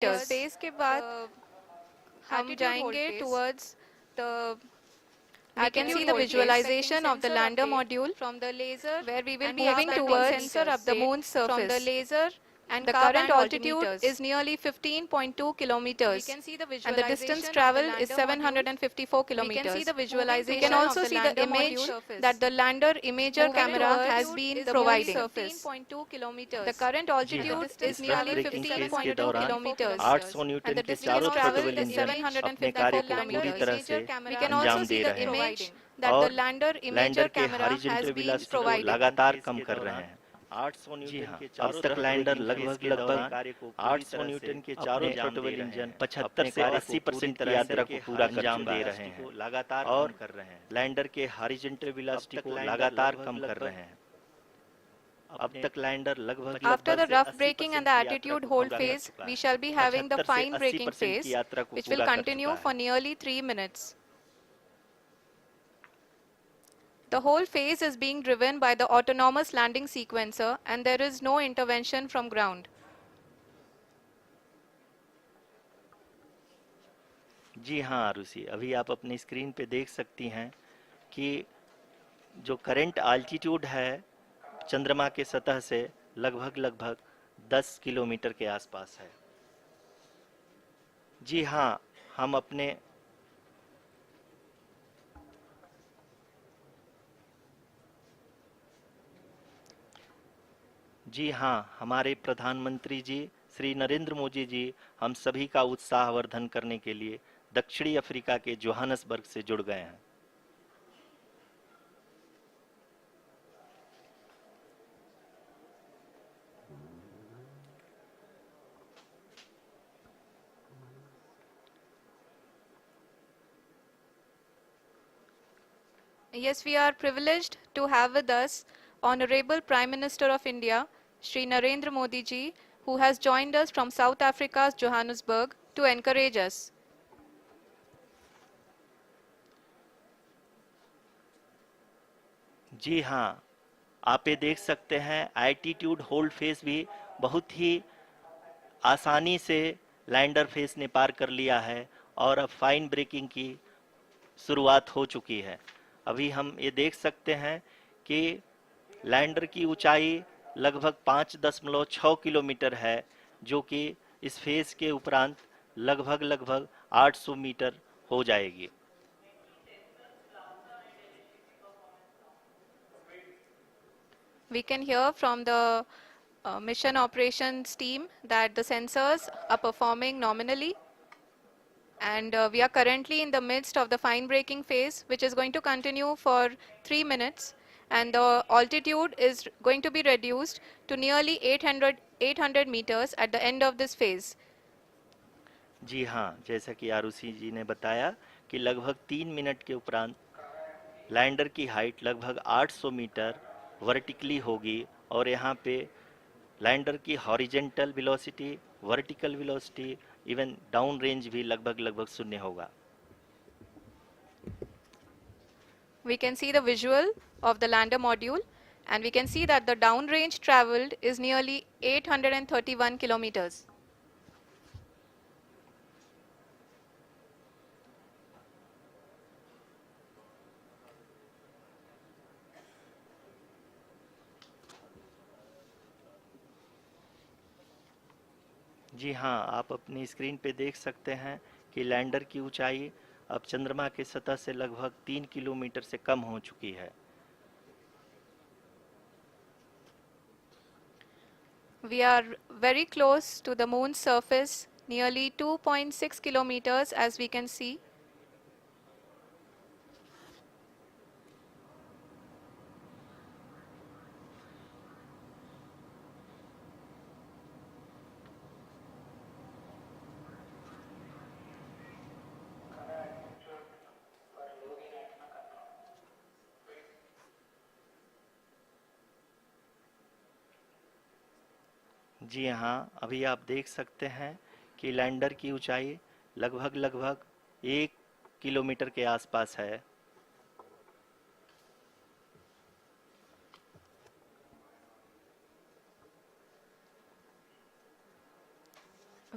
Space के बाद हम जाएंगे towards the we can see the visualization of the lander module where we will be moving towards sensor of the moon's surface. The current altitude is nearly 15.2 kilometers and the distance traveled is 754 kilometers. We can also see the image that the lander imager camera has been providing. The current जी हाँ, altitude is इस rough nearly breaking phase के 15.2 दौरान kilometers 800 and Newton the के distance चारों traveled petrol is engine अपने 754 कार्य को पूरी kilometers. तरह से We can also अंजाम see दे the रहे हैं image that the और lander लैंडर imager के camera has horizontal been velocity को providing. लगातार कम कर रहे हैं। 800 न्यूटन के अब तक लैंडर लगभग 800 न्यूटन के चारों पेट्रोल इंजन 75 से 80% की यात्रा को पूरा कर चुका है लगातार और कर रहे हैं। लैंडर के हॉरिजॉन्टल वेलोसिटी को लगातार कम कर रहे हैं। अब तक लैंडर लगभग After the 75 rough से braking 80% and the की यात्रा attitude को hold पूरा कर phase, चुका we है। shall be having the 75 से fine braking 80% की phase, यात्रा को which will पूरा कर continue चुका for है। nearly 3 minutes. The whole phase is being driven by the autonomous landing sequencer and there is no intervention from ground. जी हाँ आरुषि, अभी आप अपनी स्क्रीन पे देख सकती हैं कि जो करंट आल्टीट्यूड है चंद्रमा के सतह से लगभग 10 किलोमीटर के आसपास है। जी हाँ, हम अपने जी हाँ, हमारे प्रधानमंत्री जी श्री नरेंद्र मोदी जी हम सभी का उत्साहवर्धन करने के लिए दक्षिणी अफ्रीका के जोहानसबर्ग से जुड़ गए हैं। Yes, we are privileged to have with us Honorable Prime Minister of India, Shri Narendra Modi ji, who has joined us from South Africa's Johannesburg to encourage us. जी हाँ, आप ये देख सकते हैं एल्टीट्यूड होल्ड फेस भी बहुत ही आसानी से लैंडर फेस ने पार कर लिया है और अब फाइन ब्रेकिंग की शुरुआत हो चुकी है। अभी हम ये देख सकते हैं कि लैंडर की ऊंचाई लगभग 5.6 किलोमीटर है जो कि इस फेज के उपरांत लगभग 800 मीटर हो जाएगी। We can hear from the mission operations team that the sensors are performing nominally and we are currently in the midst of the fine braking phase which is going to continue for 3 minutes and the altitude is going to be reduced to nearly 800 meters at the end of this phase. जी हाँ, जैसा कि आरुषि जी ने बताया कि लगभग 3 minute के उपरांत lander की हाइट लगभग 800 मीटर वर्टिकली होगी और यहाँ पे लैंडर की horizontal velocity, vertical velocity, even down range भी लगभग शून्य होगा। We can see the visual of the lander module and we can see that the downrange traveled is nearly 831 kilometers. जी हाँ, आप अपनी स्क्रीन पे देख सकते हैं कि लैंडर की ऊंचाई अब चंद्रमा के सतह से लगभग 3 किलोमीटर से कम हो चुकी है। We are very close to the moon's surface, nearly 2.6 kilometers as we can see. जी हाँ, अभी आप देख सकते हैं कि लैंडर की ऊंचाई लगभग 1 किलोमीटर के आसपास है।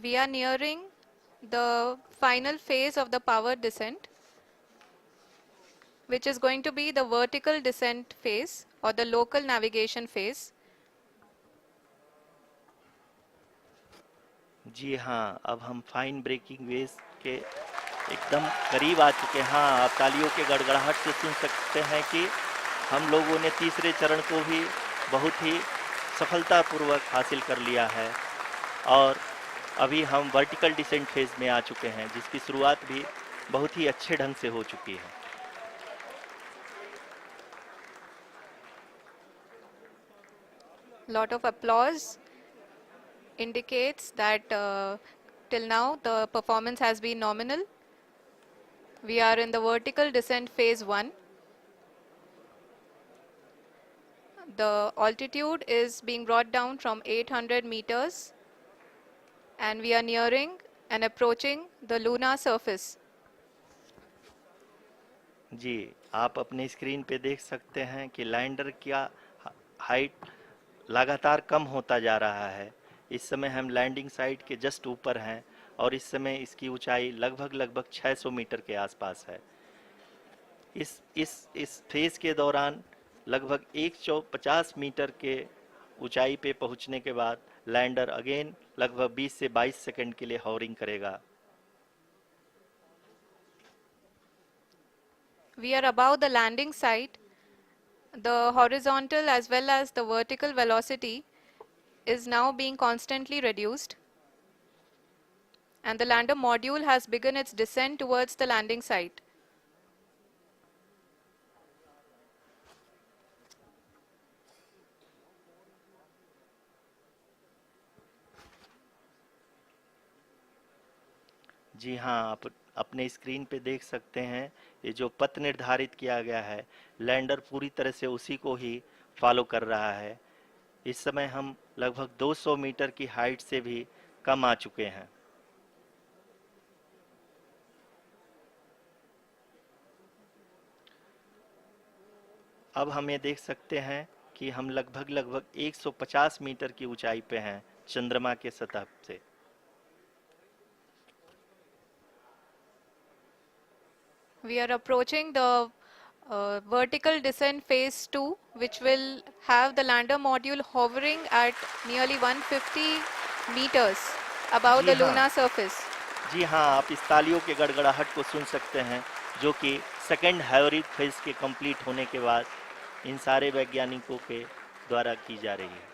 We are nearing the final phase of the power descent, which is going to be the vertical descent phase or the local navigation phase. जी हाँ, अब हम फाइन ब्रेकिंग वेव्स के एकदम करीब आ चुके हैं। हाँ, आप तालियों के गड़गड़ाहट से सुन सकते हैं कि हम लोगों ने तीसरे चरण को भी बहुत ही सफलतापूर्वक हासिल कर लिया है और अभी हम वर्टिकल डिसेंट फेज में आ चुके हैं, जिसकी शुरुआत भी बहुत ही अच्छे ढंग से हो चुकी है। Lot of applause indicates that till now the performance has been nominal. We are in the vertical descent phase 1. The altitude is being brought down from 800 meters and we are nearing and approaching the lunar surface. जी, आप अपने screen पे देख सकते हैं कि lander का height लगातार कम होता जा रहा है। इस समय हम लैंडिंग साइट के जस्ट ऊपर हैं और इस समय इसकी ऊंचाई लगभग 600 मीटर के आसपास है। इस फेज के दौरान लगभग 150 मीटर के ऊंचाई पे पहुंचने के बाद लैंडर अगेन लगभग 20 से 22 सेकंड के लिए हॉवरिंग करेगा। We are above the landing site. The horizontal as well as the vertical velocity is now being constantly reduced. And the lander module has begun its descent towards the landing site. जी हाँ, आप अपने screen पे देख सकते हैं ये जो पथ निर्धारित किया गया है, लैंडर पूरी तरह से उसी को ही फॉलो कर रहा है। इस समय हम लगभग 200 मीटर की हाइट से भी कम आ चुके हैं। अब हम ये देख सकते हैं कि हम लगभग 150 मीटर की ऊंचाई पे हैं चंद्रमा के सतह से। We are approaching the vertical descent phase 2, which will have the lander module hovering at nearly 150 meters above the lunar surface. जी हाँ, आप इस तालियों के गड़गड़ाहट को सुन सकते हैं, जो कि सेकेंड हाइब्रिड फेज के कंप्लीट होने के बाद इन सारे वैज्ञानिकों के द्वारा की जा रही है।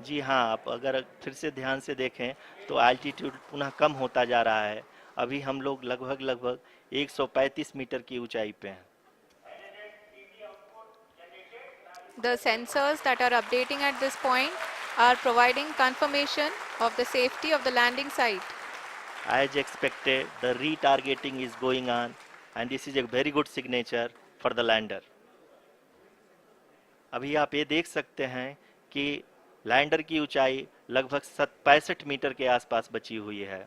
जी हाँ, आप अगर फिर से ध्यान से देखें तो एल्टीट्यूड पुनः कम होता जा रहा है। अभी हम लोग लगभग 135 मीटर की ऊंचाई पे हैं। The sensors that are updating at this point are providing confirmation of the safety of the landing site. As expected, the retargeting is going on and this is a very good signature for the lander. अभी आप ये देख सकते हैं कि lander की ऊंचाई लगभग 65 मीटर के आसपास बची हुई है।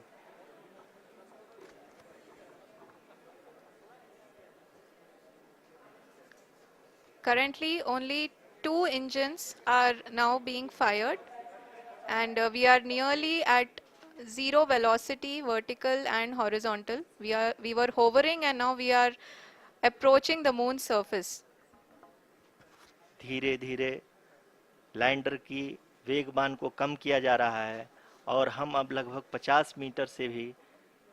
Currently, only 2 engines are now being fired, and we are nearly at zero velocity, vertical and horizontal. We were hovering, and now we are approaching the moon's surface. धीरे धीरे लैंडर की वेगमान को कम किया जा रहा है और हम अब लगभग 50 मीटर से भी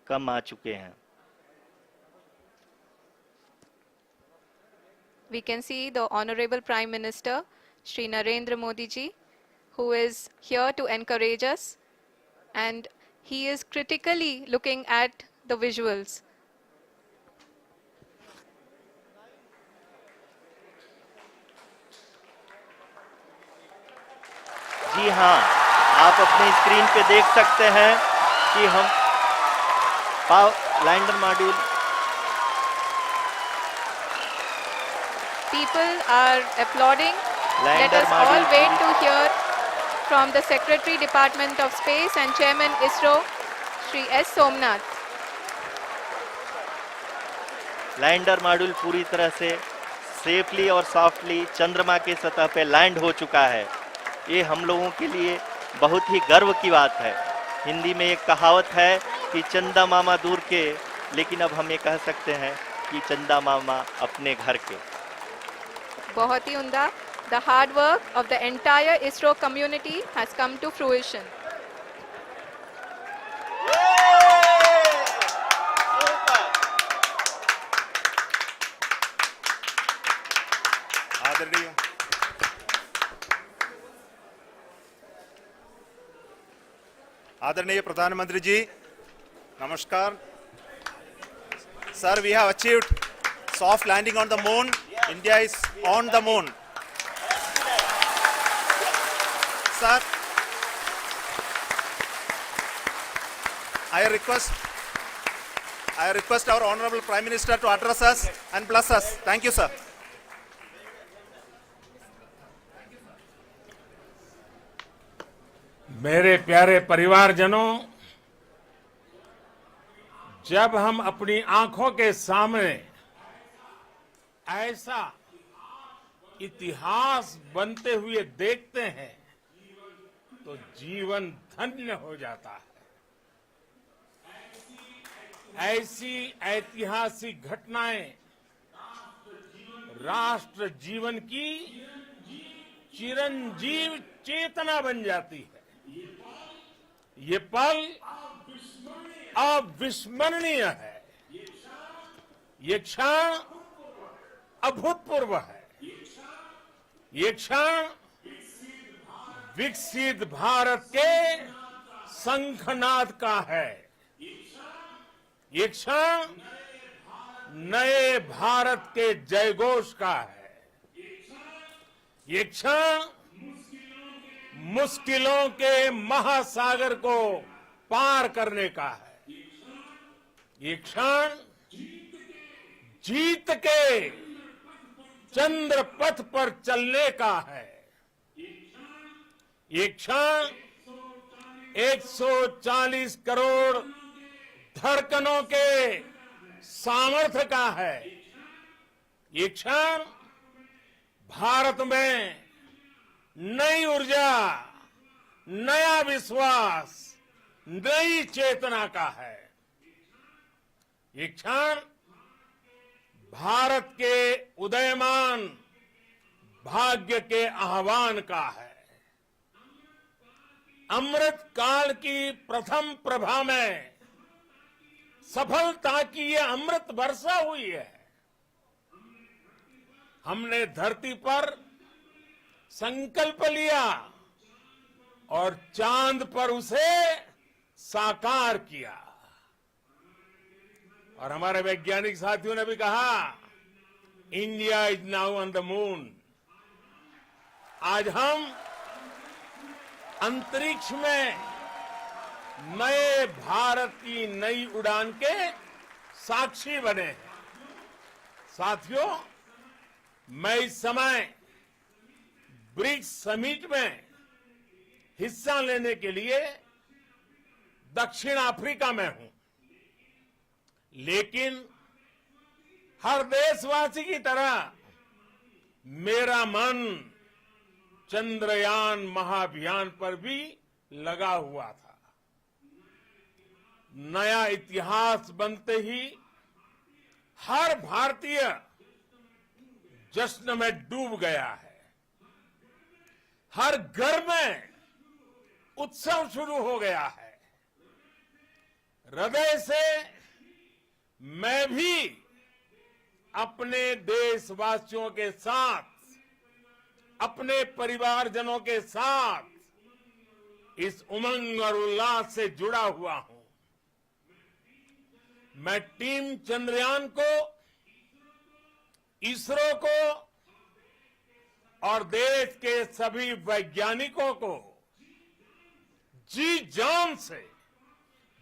कम आ चुके हैं। We can see the Honorable Prime Minister, Shri Narendra Modi ji, who is here to encourage us, and he is critically looking at the visuals. जी हाँ, आप अपने स्क्रीन पे देख सकते हैं कि हम lander module People are applauding. Let us all wait to hear from the Secretary Department of Space and Chairman ISRO, Shri S. Somnath. Lander module पूरी तरह से सेफली और सॉफ्टली चंद्रमा के सतह पे लैंड हो चुका है। ये हम लोगों के लिए बहुत ही गर्व की बात है। हिंदी में एक कहावत है कि चंदा मामा दूर के, लेकिन अब हम ये कह सकते हैं कि चंदा मामा अपने घर के। बहुत ही उम्दा। The hard work of the entire ISRO community has come to fruition. आदरणीय आदरणीय प्रधानमंत्री जी, नमस्कार। Sir, we have achieved soft landing on the moon. India is on the moon. Sir, I request our Honorable Prime Minister to address us and bless us. Thank you, sir. मेरे प्यारे परिवारजनों, जब हम अपनी आंखों के सामने ऐसा इतिहास बनते हुए देखते हैं तो जीवन धन्य हो जाता है। ऐसी ऐतिहासिक घटनाएं राष्ट्र जीवन की चिरंजीव चेतना बन जाती है। ये पल अविस्मरणीय है। ये क्षण अभूतपूर्व है। ये क्षण विकसित भारत के शंखनाद का है। ये क्षण नए भारत के जयघोष का है। ये क्षण मुश्किलों के महासागर को पार करने का है। ये क्षण जीत के चंद्र पथ पर चलने का है। ये क्षण 140 करोड़ धड़कनों के सामर्थ्य का है। ये क्षण भारत में नई ऊर्जा, नया विश्वास, नई चेतना का है। ये क्षण भारत के उदयमान भाग्य के आह्वान का है। अमृत काल की प्रथम प्रभा में सफलता की ये अमृत वर्षा हुई है। हमने धरती पर संकल्प लिया और चांद पर उसे साकार किया। और हमारे वैज्ञानिक साथियों ने भी कहा, India is now on the moon. आज हम अंतरिक्ष में नए भारत की नई उड़ान के साक्षी बने हैं। साथियों, मैं इस समय ब्रिक्स समिट में हिस्सा लेने के लिए दक्षिण अफ्रीका में हूं, लेकिन हर देशवासी की तरह मेरा मन चंद्रयान महाअभियान पर भी लगा हुआ था। नया इतिहास बनते ही हर भारतीय जश्न में डूब गया है। हर घर में उत्सव शुरू हो गया है। हृदय से मैं भी अपने देशवासियों के साथ, अपने परिवारजनों के साथ इस उमंग और उल्लास से जुड़ा हुआ हूं। मैं टीम चंद्रयान को, इसरो को और देश के सभी वैज्ञानिकों को जी जान से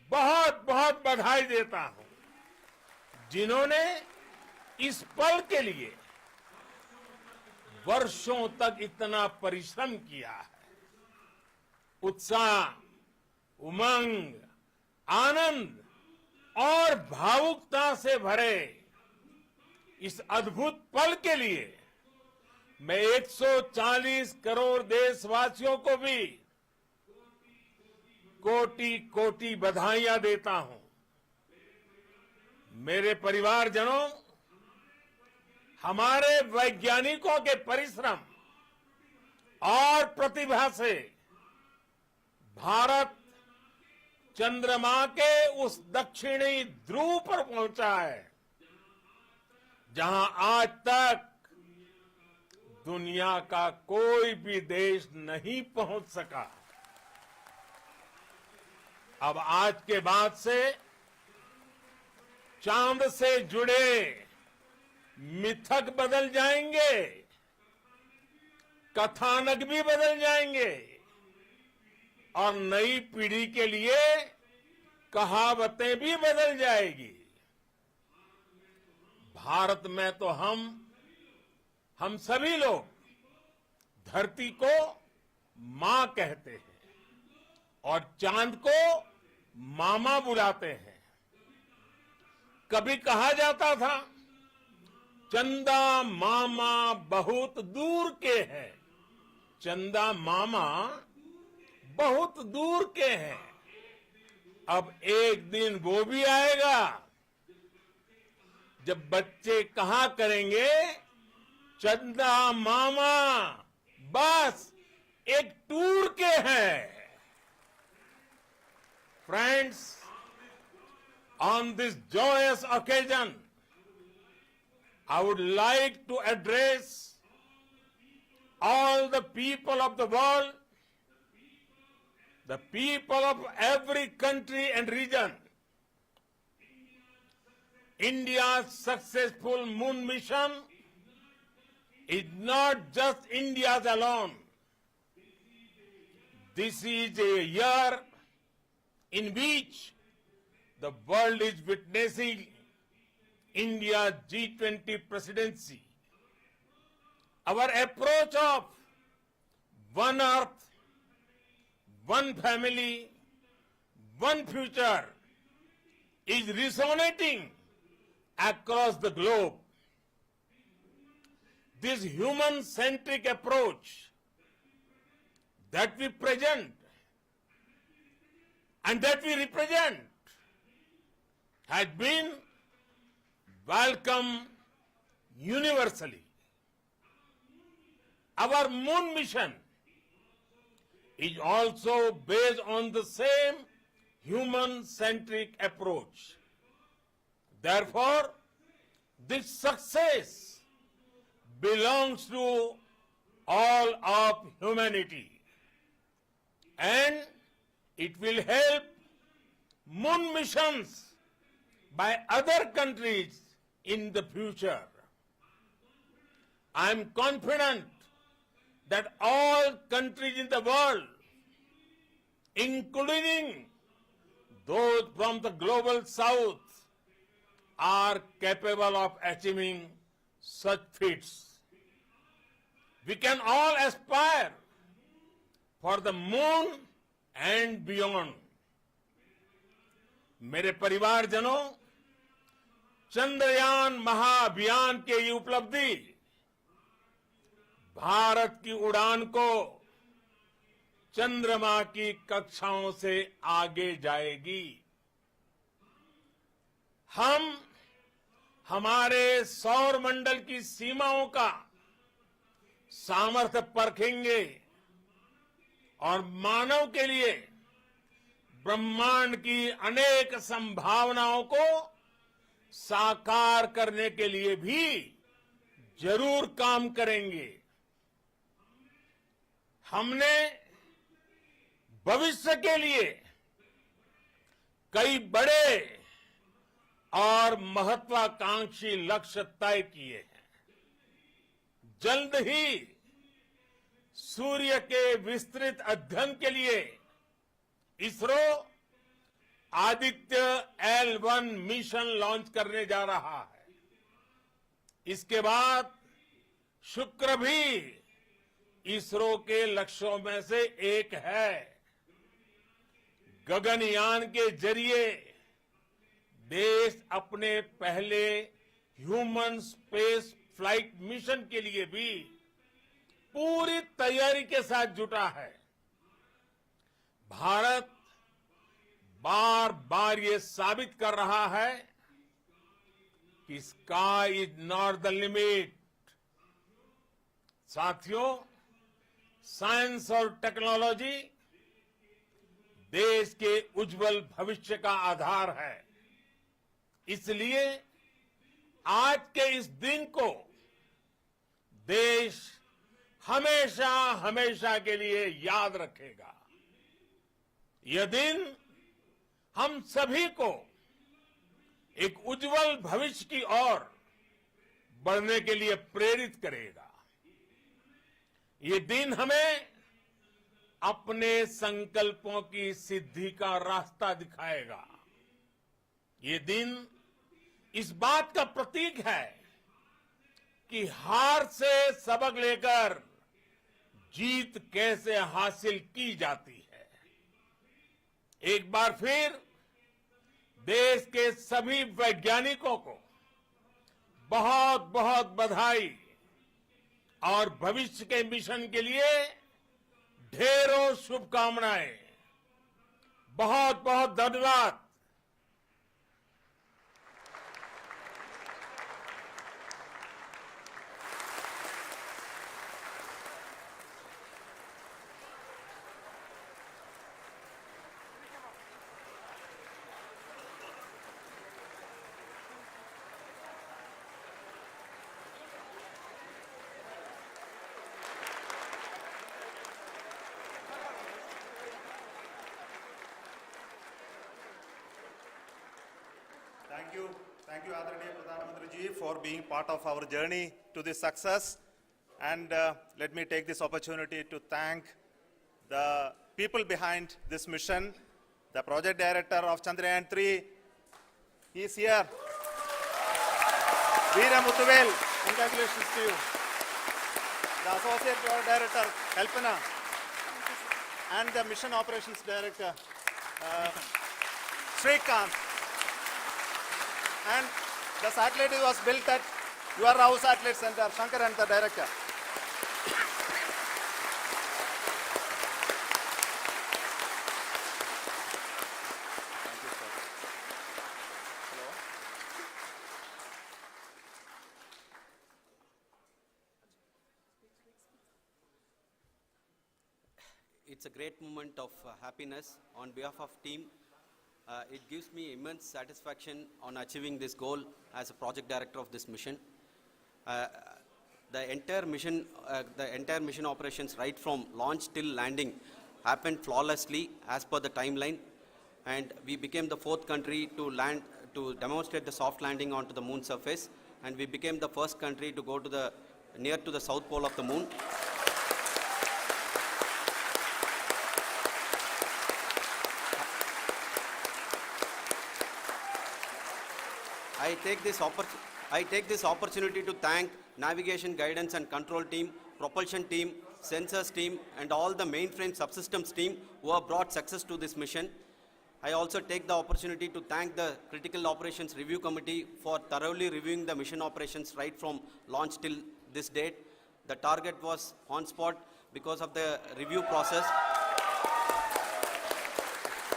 बहुत बहुत बधाई देता हूं, जिन्होंने इस पल के लिए वर्षों तक इतना परिश्रम किया है। उत्साह, उमंग, आनंद और भावुकता से भरे इस अद्भुत पल के लिए मैं 140 करोड़ देशवासियों को भी कोटि कोटि बधाइयां देता हूं। मेरे परिवारजनों, हमारे वैज्ञानिकों के परिश्रम और प्रतिभा से भारत चंद्रमा के उस दक्षिणी ध्रुव पर पहुंचा है जहां आज तक दुनिया का कोई भी देश नहीं पहुंच सका। अब आज के बाद से चांद से जुड़े मिथक बदल जाएंगे, कथानक भी बदल जाएंगे और नई पीढ़ी के लिए कहावतें भी बदल जाएगी। भारत में तो हम सभी लोग धरती को मां कहते हैं और चांद को मामा बुलाते हैं। कभी कहा जाता था चंदा मामा बहुत दूर के हैं, चंदा मामा बहुत दूर के हैं। अब एक दिन वो भी आएगा जब बच्चे कहा करेंगे चंदा मामा बस एक टूर के हैं। Friends, on this joyous occasion, I would like to address all the people of the world, the people of every country and region. India's successful moon mission is not just India's alone. This is a year in which the world is witnessing India's G20 presidency. Our approach of one earth, one family, one future is resonating across the globe. This human-centric approach that we present and that we represent has been welcomed universally. Our moon mission is also based on the same human-centric approach. Therefore, this success belongs to all of humanity, and it will help moon missions by other countries in the future. I am confident that all countries in the world, including those from the global south, are capable of achieving such feats. We can all aspire for the moon and beyond. मेरे परिवारजनों, चंद्रयान महाअभियान के ये उपलब्धि भारत की उड़ान को चंद्रमा की कक्षाओं से आगे जाएगी। हम हमारे सौर मंडल की सीमाओं का सामर्थ्य परखेंगे और मानव के लिए ब्रह्मांड की अनेक संभावनाओं को साकार करने के लिए भी जरूर काम करेंगे। हमने भविष्य के लिए कई बड़े और महत्वाकांक्षी लक्ष्य तय किए हैं। जल्द ही सूर्य के विस्तृत अध्ययन के लिए ISRO Aditya L1 mission launch करने जा रहा है। इसके बाद शुक्र भी इसरो के लक्ष्यों में से एक है। गगनयान के जरिए देश अपने पहले ह्यूमन स्पेस फ्लाइट मिशन के लिए भी पूरी तैयारी के साथ जुटा है। भारत बार बार ये साबित कर रहा है कि sky is not the limit. साथियों, साइंस और टेक्नोलॉजी देश के उज्जवल भविष्य का आधार है। इसलिए आज के इस दिन को देश हमेशा हमेशा के लिए याद रखेगा। यह दिन हम सभी को एक उज्जवल भविष्य की ओर बढ़ने के लिए प्रेरित करेगा। ये दिन हमें अपने संकल्पों की सिद्धि का रास्ता दिखाएगा। ये दिन इस बात का प्रतीक है कि हार से सबक लेकर जीत कैसे हासिल की जाती है। एक बार फिर देश के सभी वैज्ञानिकों को बहुत बहुत बधाई और भविष्य के मिशन के लिए ढेरों शुभकामनाएं। बहुत बहुत धन्यवाद। Thank you, Adaraniya Pradhan Mantri ji, for being part of our journey to this success. And let me take this opportunity to thank the people behind this mission. The project director of Chandrayaan 3, he is here. Veera Muthuvel, congratulations to you. The associate project director, Kalpana, and the mission operations director, Srikanth. And the satellite was built at your Rao Satellite Center, Shankar and the director. Thank you, sir. Hello. It's a great moment of happiness on behalf of team. It gives me immense satisfaction on achieving this goal as a project director of this mission. The entire mission operations right from launch till landing happened flawlessly as per the timeline, and we became the 4th country to demonstrate the soft landing onto the moon surface, and we became the first country to go to near to the south pole of the moon. I take this opportunity to thank navigation, guidance and control team, propulsion team, sensors team and all the mainframe subsystems team who have brought success to this mission. I also take the opportunity to thank the Critical Operations Review Committee for thoroughly reviewing the mission operations right from launch till this date. The target was on spot because of the review process.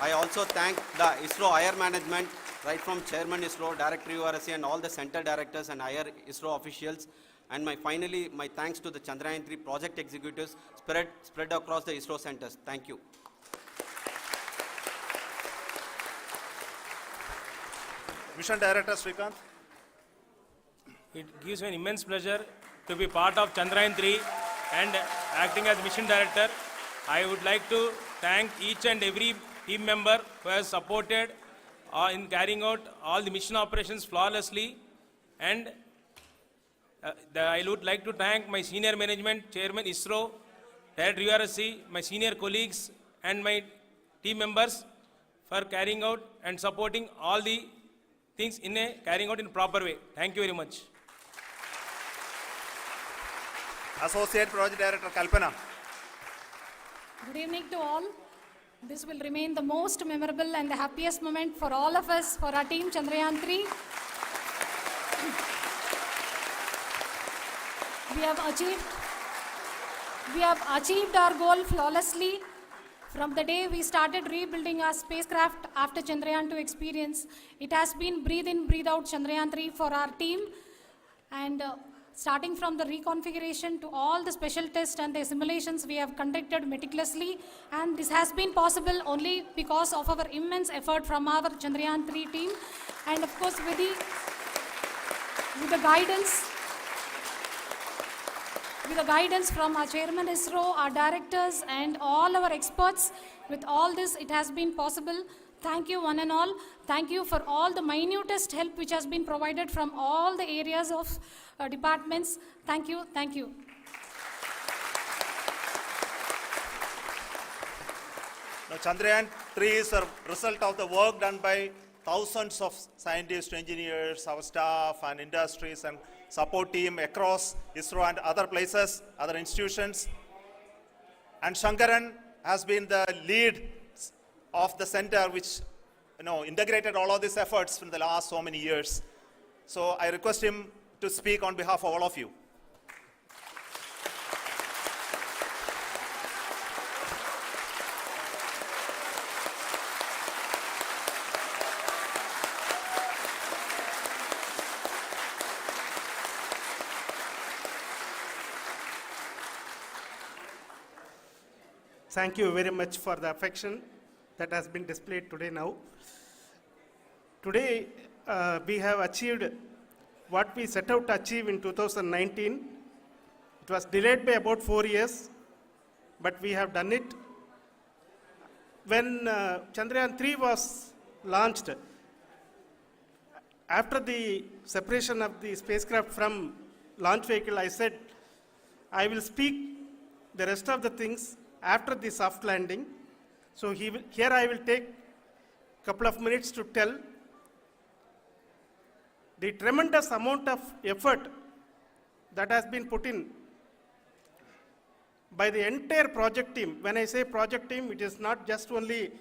I also thank the ISRO higher management, right from Chairman ISRO, Director URSC and all the center directors and higher ISRO officials. And finally, my thanks to the Chandrayaan 3 project executives spread across the ISRO centers. Thank you. Mission Director Srikanth. It gives me an immense pleasure to be part of Chandrayaan 3 and acting as Mission Director. I would like to thank each and every team member who has supported in carrying out all the mission operations flawlessly. And I would like to thank my senior management, Chairman ISRO, Director URSC, my senior colleagues and my team members for carrying out and supporting all the things carrying out in a proper way. Thank you very much. Associate Project Director Kalpana. Good evening to all. This will remain the most memorable and the happiest moment for all of us, for our team Chandrayaan 3. We have achieved our goal flawlessly. From the day we started rebuilding our spacecraft after Chandrayaan 2 experience, it has been breathe in, breathe out Chandrayaan 3 for our team. And starting from the reconfiguration to all the special tests and the simulations we have conducted meticulously. And this has been possible only because of our immense effort from our Chandrayaan 3 team. And of course, with the guidance from our chairman ISRO, our directors, and all our experts. With all this, it has been possible. Thank you, one and all. Thank you for all the minutest help which has been provided from all the areas of departments. Thank you. Thank you. Now, Chandrayaan 3 is a result of the work done by thousands of scientists, engineers, our staff, and industries, and support team across ISRO and other places, other institutions. And Shankaran has been the lead of the center which integrated all of these efforts in the last so many years. So I request him to speak on behalf of all of you. Thank you very much for the affection that has been displayed today now. Today, we have achieved what we set out to achieve in 2019. It was delayed by about 4 years, but we have done it. When Chandrayaan 3 was launched, after the separation of the spacecraft from launch vehicle, I said, I will speak the rest of the things after the soft landing. So here I will take a couple of minutes to tell the tremendous amount of effort that has been put in by the entire project team. When I say project team, it is not just only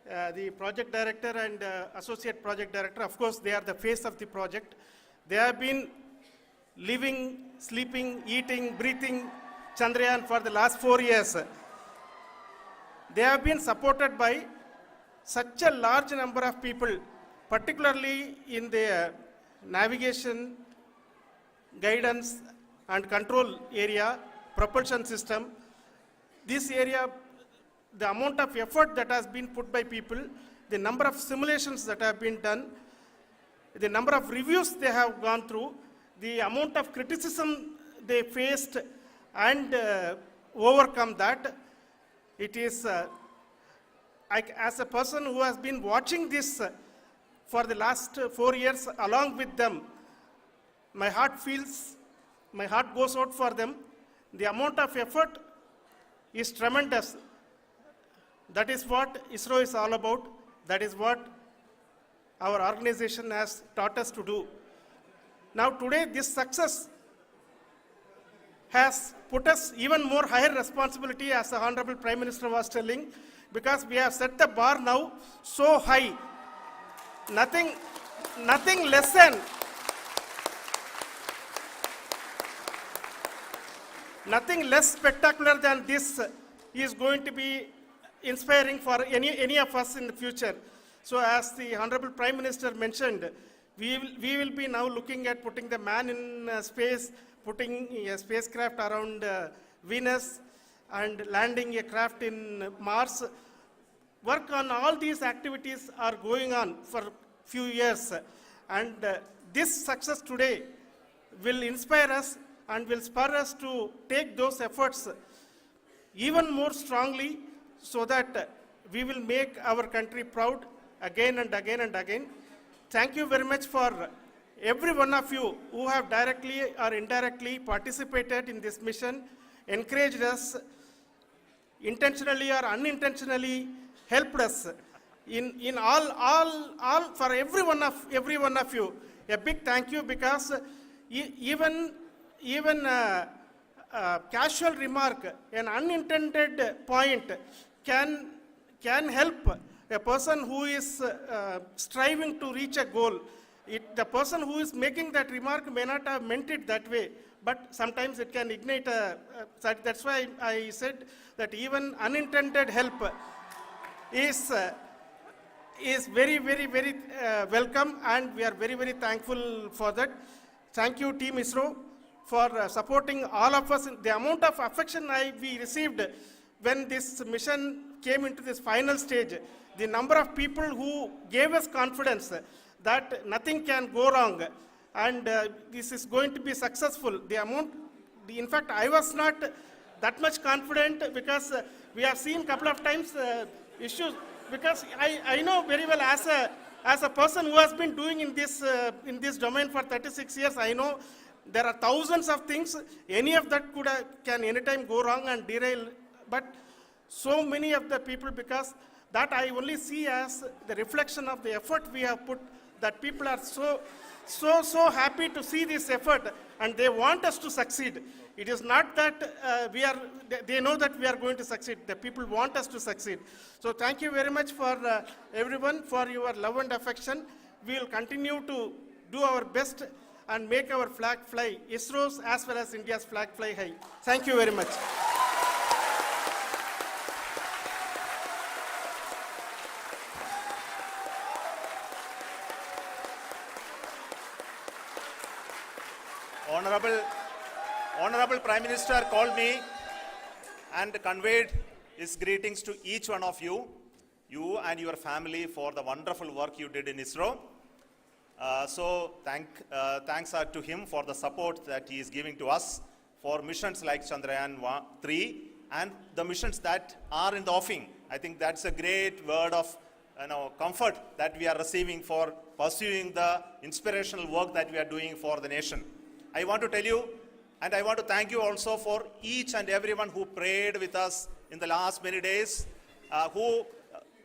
the project director and associate project director. Of course, they are the face of the project. They have been living, sleeping, eating, breathing Chandrayaan for the last 4 years. They have been supported by such a large number of people, particularly in the navigation, guidance and control area, propulsion system. This area, the amount of effort that has been put by people, the number of simulations that have been done, the number of reviews they have gone through, the amount of criticism they faced and overcome that. It is, as a person who has been watching this for the last 4 years along with them, my heart goes out for them. The amount of effort is tremendous. That is what ISRO is all about. That is what our organization has taught us to do. Now today, this success has put us even more higher responsibility, as the Honorable Prime Minister was telling, because we have set the bar now so high. Nothing less spectacular than this is going to be inspiring for any of us in the future. So as the Honorable Prime Minister mentioned, we will be now looking at putting the man in space, putting a spacecraft around Venus and landing a craft in Mars. Work on all these activities are going on for few years, and this success today will inspire us and will spur us to take those efforts even more strongly, so that we will make our country proud again and again and again. Thank you very much for every one of you who have directly or indirectly participated in this mission, encouraged us, intentionally or unintentionally helped us in all for every one of you. A big thank you, because even casual remark, an unintended point can help a person who is striving to reach a goal. The person who is making that remark may not have meant it that way, but sometimes it can ignite that's why I said that even unintended help is very, very, very welcome, and we are very, very thankful for that. Thank you, Team ISRO, for supporting all of us. The amount of affection we received when this mission came into this final stage, the number of people who gave us confidence that nothing can go wrong, and this is going to be successful. In fact, I was not that much confident because we have seen a couple of times issues. Because I know very well, as a person who has been doing in this domain for 36 years, I know there are thousands of things. Any of that can anytime go wrong and derail. But so many of the people, because that I only see as the reflection of the effort we have put, that people are so happy to see this effort, and they want us to succeed. It is not that they know that we are going to succeed. The people want us to succeed. So thank you very much for everyone, for your love and affection. We will continue to do our best and make our flag fly, ISRO's as well as India's flag fly high. Thank you very much. Honorable Prime Minister called me and conveyed his greetings to each one of you and your family, for the wonderful work you did in ISRO. Thanks are to him for the support that he is giving to us for missions like Chandrayaan 3 and the missions that are in the offing. I think that's a great word of comfort that we are receiving for pursuing the inspirational work that we are doing for the nation. I want to tell you, and I want to thank you also for each and everyone who prayed with us in the last many days, who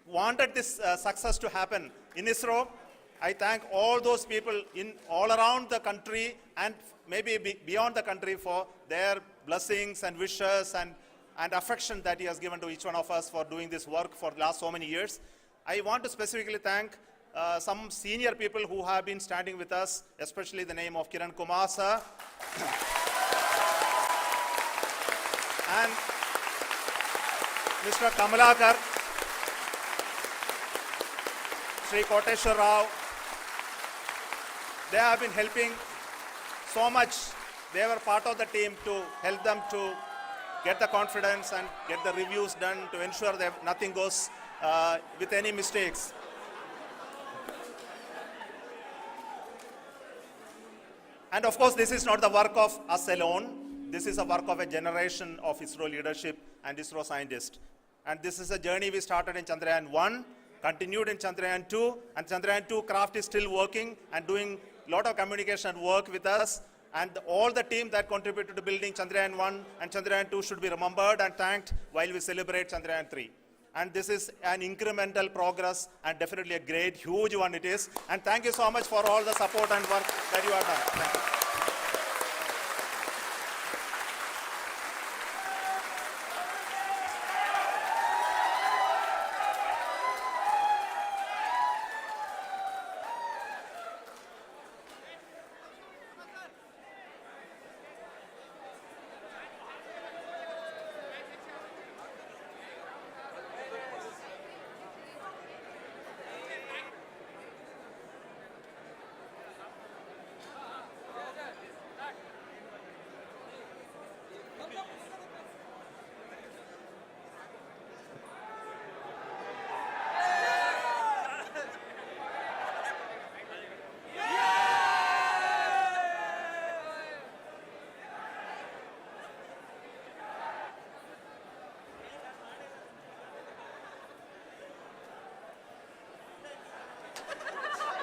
wanted this success to happen in ISRO. I thank all those people all around the country and maybe beyond the country for their blessings and wishes and affection that he has given to each one of us for doing this work for the last so many years. I want to specifically thank some senior people who have been standing with us, especially the name of Kiran Kumar sir and Mr. Kamalakar, Sri Koteshwar Rao. They have been helping so much. They were part of the team to help them to get the confidence and get the reviews done to ensure that nothing goes with any mistakes. And of course, this is not the work of us alone. This is a work of a generation of ISRO leadership and ISRO scientists. And this is a journey we started in Chandrayaan 1, continued in Chandrayaan 2, and Chandrayaan 2 craft is still working and doing a lot of communication work with us. And all the team that contributed to building Chandrayaan 1 and Chandrayaan 2 should be remembered and thanked while we celebrate Chandrayaan 3. And this is an incremental progress and definitely a great, huge one it is. And thank you so much for all the support and work that you have done.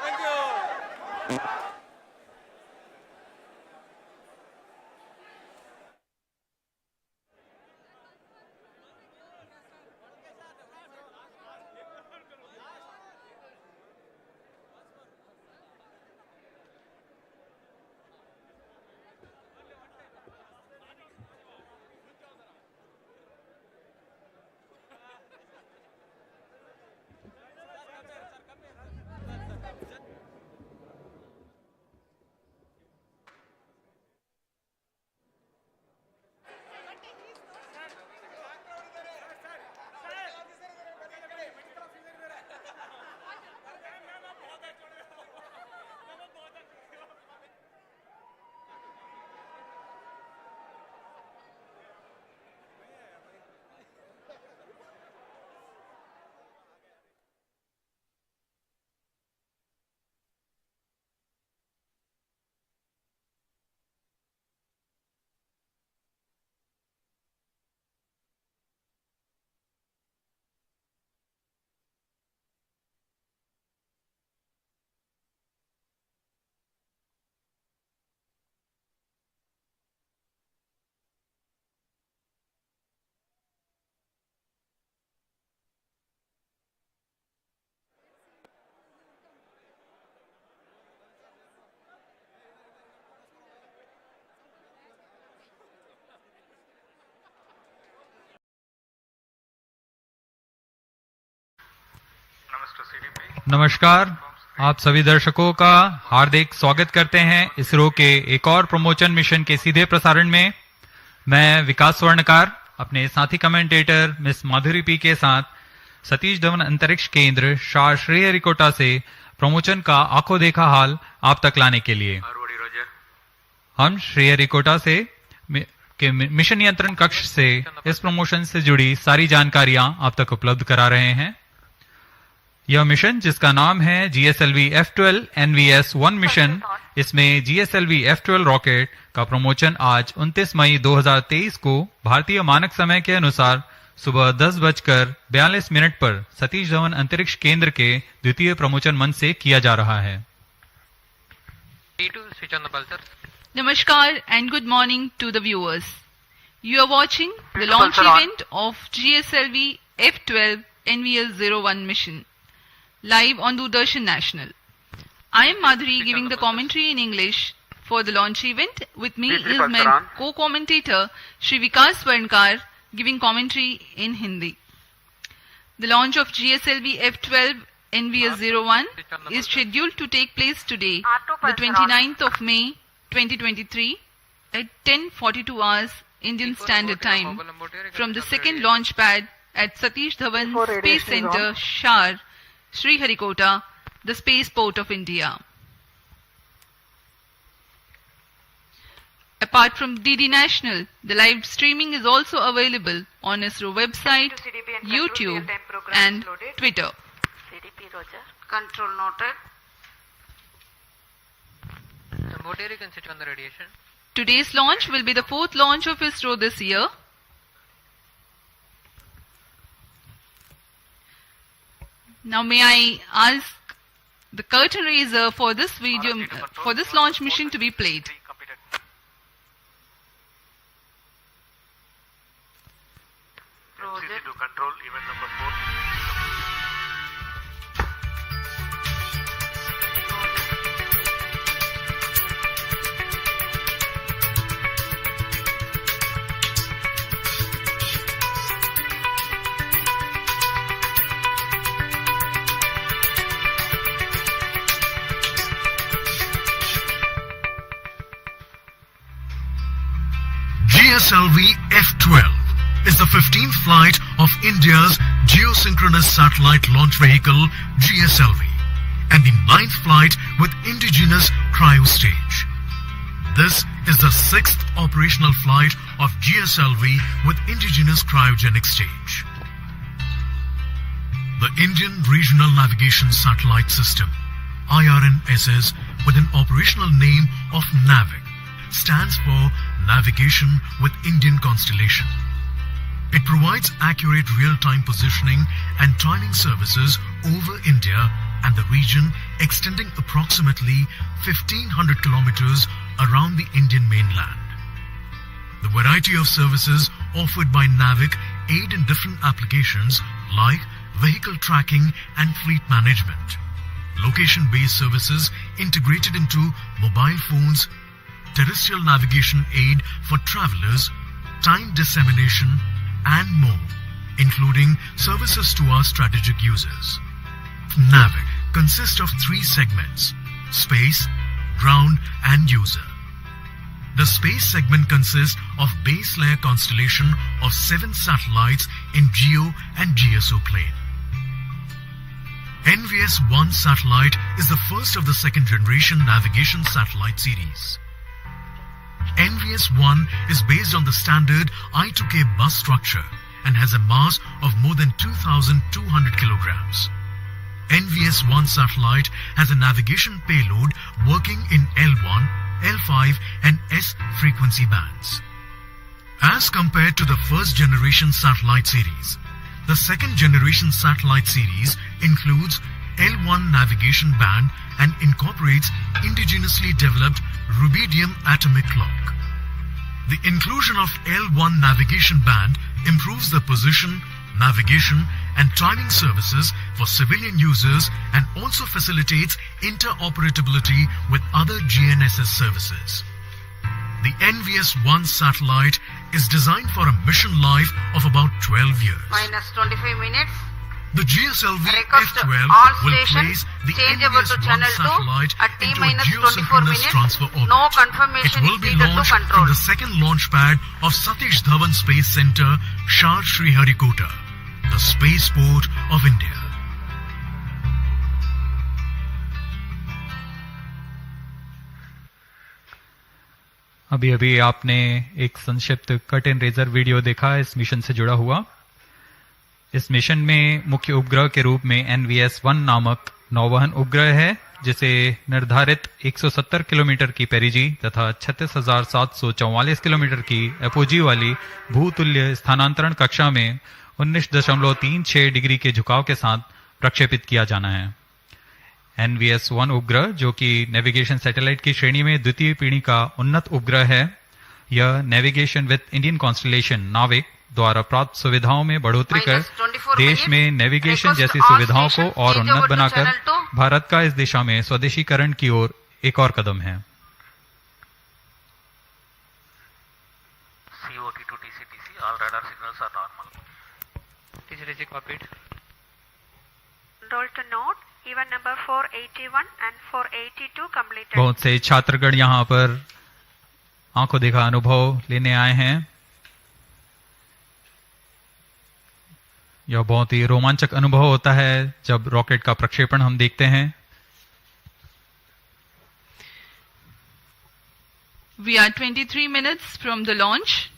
Thank you. नमस्कार, आप सभी दर्शकों का हार्दिक स्वागत करते हैं इसरो के एक और प्रमोशन मिशन के सीधे प्रसारण में। मैं विकास स्वर्णकार अपने साथी कमेंटेटर मिस माधुरी पी के साथ सतीश धवन अंतरिक्ष केंद्र शाह श्रीहरिकोटा से प्रमोशन का आंखों देखा हाल आप तक लाने के लिए हम श्रीहरिकोटा से के मिशन नियंत्रण कक्ष से इस प्रमोशन से जुड़ी सारी जानकारियां आप तक उपलब्ध करा रहे हैं। यह मिशन जिसका नाम है GSLV F12 NVS-1 मिशन, इसमें GSLV F12 रॉकेट का प्रमोशन आज 29 मई 2023 को भारतीय मानक समय के अनुसार सुबह 10:42 पर सतीश धवन अंतरिक्ष केंद्र के द्वितीय प्रमोशन मंच से किया जा रहा है। Namaskar and good morning to the viewers. You are watching the launch event of GSLV F12 NVS-01 mission live on Doordarshan National. I am Madhuri giving the commentary in English for the launch event. With me is my co-commentator Shri Vikas Swarnkar giving commentary in Hindi. The launch of GSLV F12 NVS-01 is scheduled to take place today, the 29th of May 2023 at 10:42 hours Indian Standard Time from the second launch pad at Satish Dhawan Space Center, Shah, SRIHARIKOTA, the spaceport of India. Apart from DD National, the live streaming is also available on ISRO website, YouTube and Twitter. Control noted. What area can sit on the radiation? Today's launch will be the fourth launch of ISRO this year. Now may I ask the curtain raiser for this video, for this launch mission to be played. Project. To control event number 4. GSLV F12 is the 15th flight of India's geosynchronous satellite launch vehicle GSLV and the 9th flight with indigenous cryo stage. This is the 6th operational flight of GSLV with indigenous cryogenic stage. The Indian Regional Navigation Satellite System, IRNSS, with an operational name of NAVIC, stands for Navigation with Indian Constellation. It provides accurate real-time positioning and timing services over India and the region extending approximately 1,500 kilometers around the Indian mainland. The variety of services offered by NAVIC aid in different applications like vehicle tracking and fleet management, location-based services integrated into mobile phones, terrestrial navigation aid for travelers, time dissemination, and more, including services to our strategic users. NAVIC consists of 3 segments: space, ground, and user. The space segment consists of base layer constellation of 7 satellites in GEO and GSO plane. NVS-1 satellite is the first of the second generation navigation satellite series. NVS-1 is based on the standard I2K bus structure and has a mass of more than 2,200 kilograms. NVS-1 satellite has a navigation payload working in L1, L5 and S frequency bands. As compared to the first generation satellite series, the second generation satellite series includes L1 navigation band and incorporates indigenously developed rubidium atomic clock. The inclusion of L1 navigation band improves the position, navigation and timing services for civilian users and also facilitates interoperability with other GNSS services. The NVS-1 satellite is designed for a mission life of about 12 years. Minus 25 minutes. The GSLV Request F12 all will station place the change over to NVS-1 channel 2 satellite at into a T-24 geosynchronous minutes. transfer orbit. No It confirmation will is be needed to launched control. from the second launch pad of Satish Dhawan Space Center, SRIHARIKOTA, the spaceport of India. अभी अभी आपने एक संक्षिप्त cut and razor video देखा इस mission से जुड़ा हुआ। इस मिशन में मुख्य उपग्रह के रूप में NVS-1 नामक नौवहन उपग्रह है, जिसे निर्धारित 170 किलोमीटर की पेरिजी तथा 36,744 किलोमीटर की एपोजी वाली भूतुल्य स्थानांतरण कक्षा में 19.36 डिग्री के झुकाव के साथ प्रक्षेपित किया जाना है। NVS-1 उपग्रह, जो कि नेविगेशन सैटेलाइट की श्रेणी में द्वितीय पीढ़ी का उन्नत उपग्रह है, यह नेविगेशन विद इंडियन कॉन्स्टलेशन नाविक द्वारा प्राप्त सुविधाओं में बढ़ोतरी कर देश में नेविगेशन जैसी सुविधाओं को और उन्नत बनाकर भारत का इस दिशा में स्वदेशीकरण की ओर एक और कदम है। COT to TCTC, all radar signals are normal. TCTC copied. Control to note, even number 481 and 482 completed. बहुत से छात्रगण यहाँ पर आंखों देखा अनुभव लेने आए हैं। यह बहुत ही रोमांचक अनुभव होता है जब रॉकेट का प्रक्षेपण हम देखते हैं। We are 23 minutes from the launch.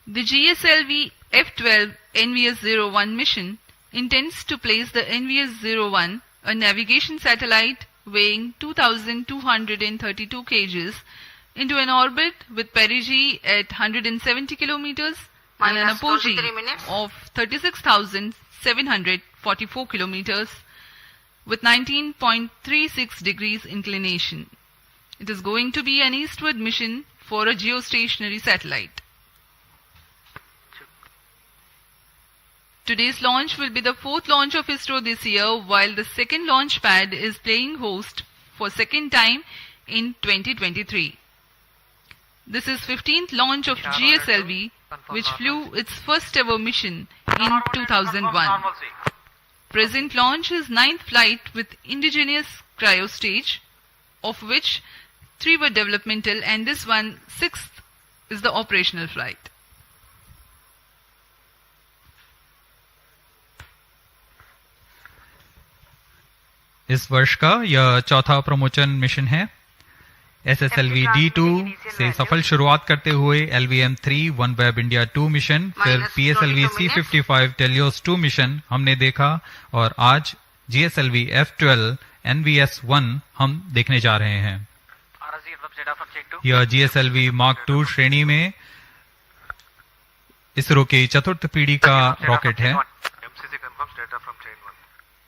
The GSLV F12 NVS-01 mission intends to place the NVS-01, a navigation satellite weighing 2,232 kgs, into an orbit with perigee at 170 kilometers and an apogee of 36,744 kilometers with 19.36 degrees inclination. It is going to be an eastward mission for a geostationary satellite. Today's launch will be the fourth launch of ISRO this year, while the second launch pad is playing host for second time in 2023. This is 15th launch of GSLV, which flew its first ever mission in 2001. Present launch is 9th flight with indigenous cryo stage, of which 3 were developmental and this one, 6th, is the operational flight. इस वर्ष का यह चौथा promotion mission है। SSLV D2 से सफल शुरुआत करते हुए LVM-3 OneWeb India 2 मिशन, फिर PSLV C55 Telios 2 मिशन हमने देखा और आज GSLV F12 NVS-1 हम देखने जा रहे हैं। यह GSLV Mark II श्रेणी में इसरो की चतुर्थ पीढ़ी का रॉकेट है।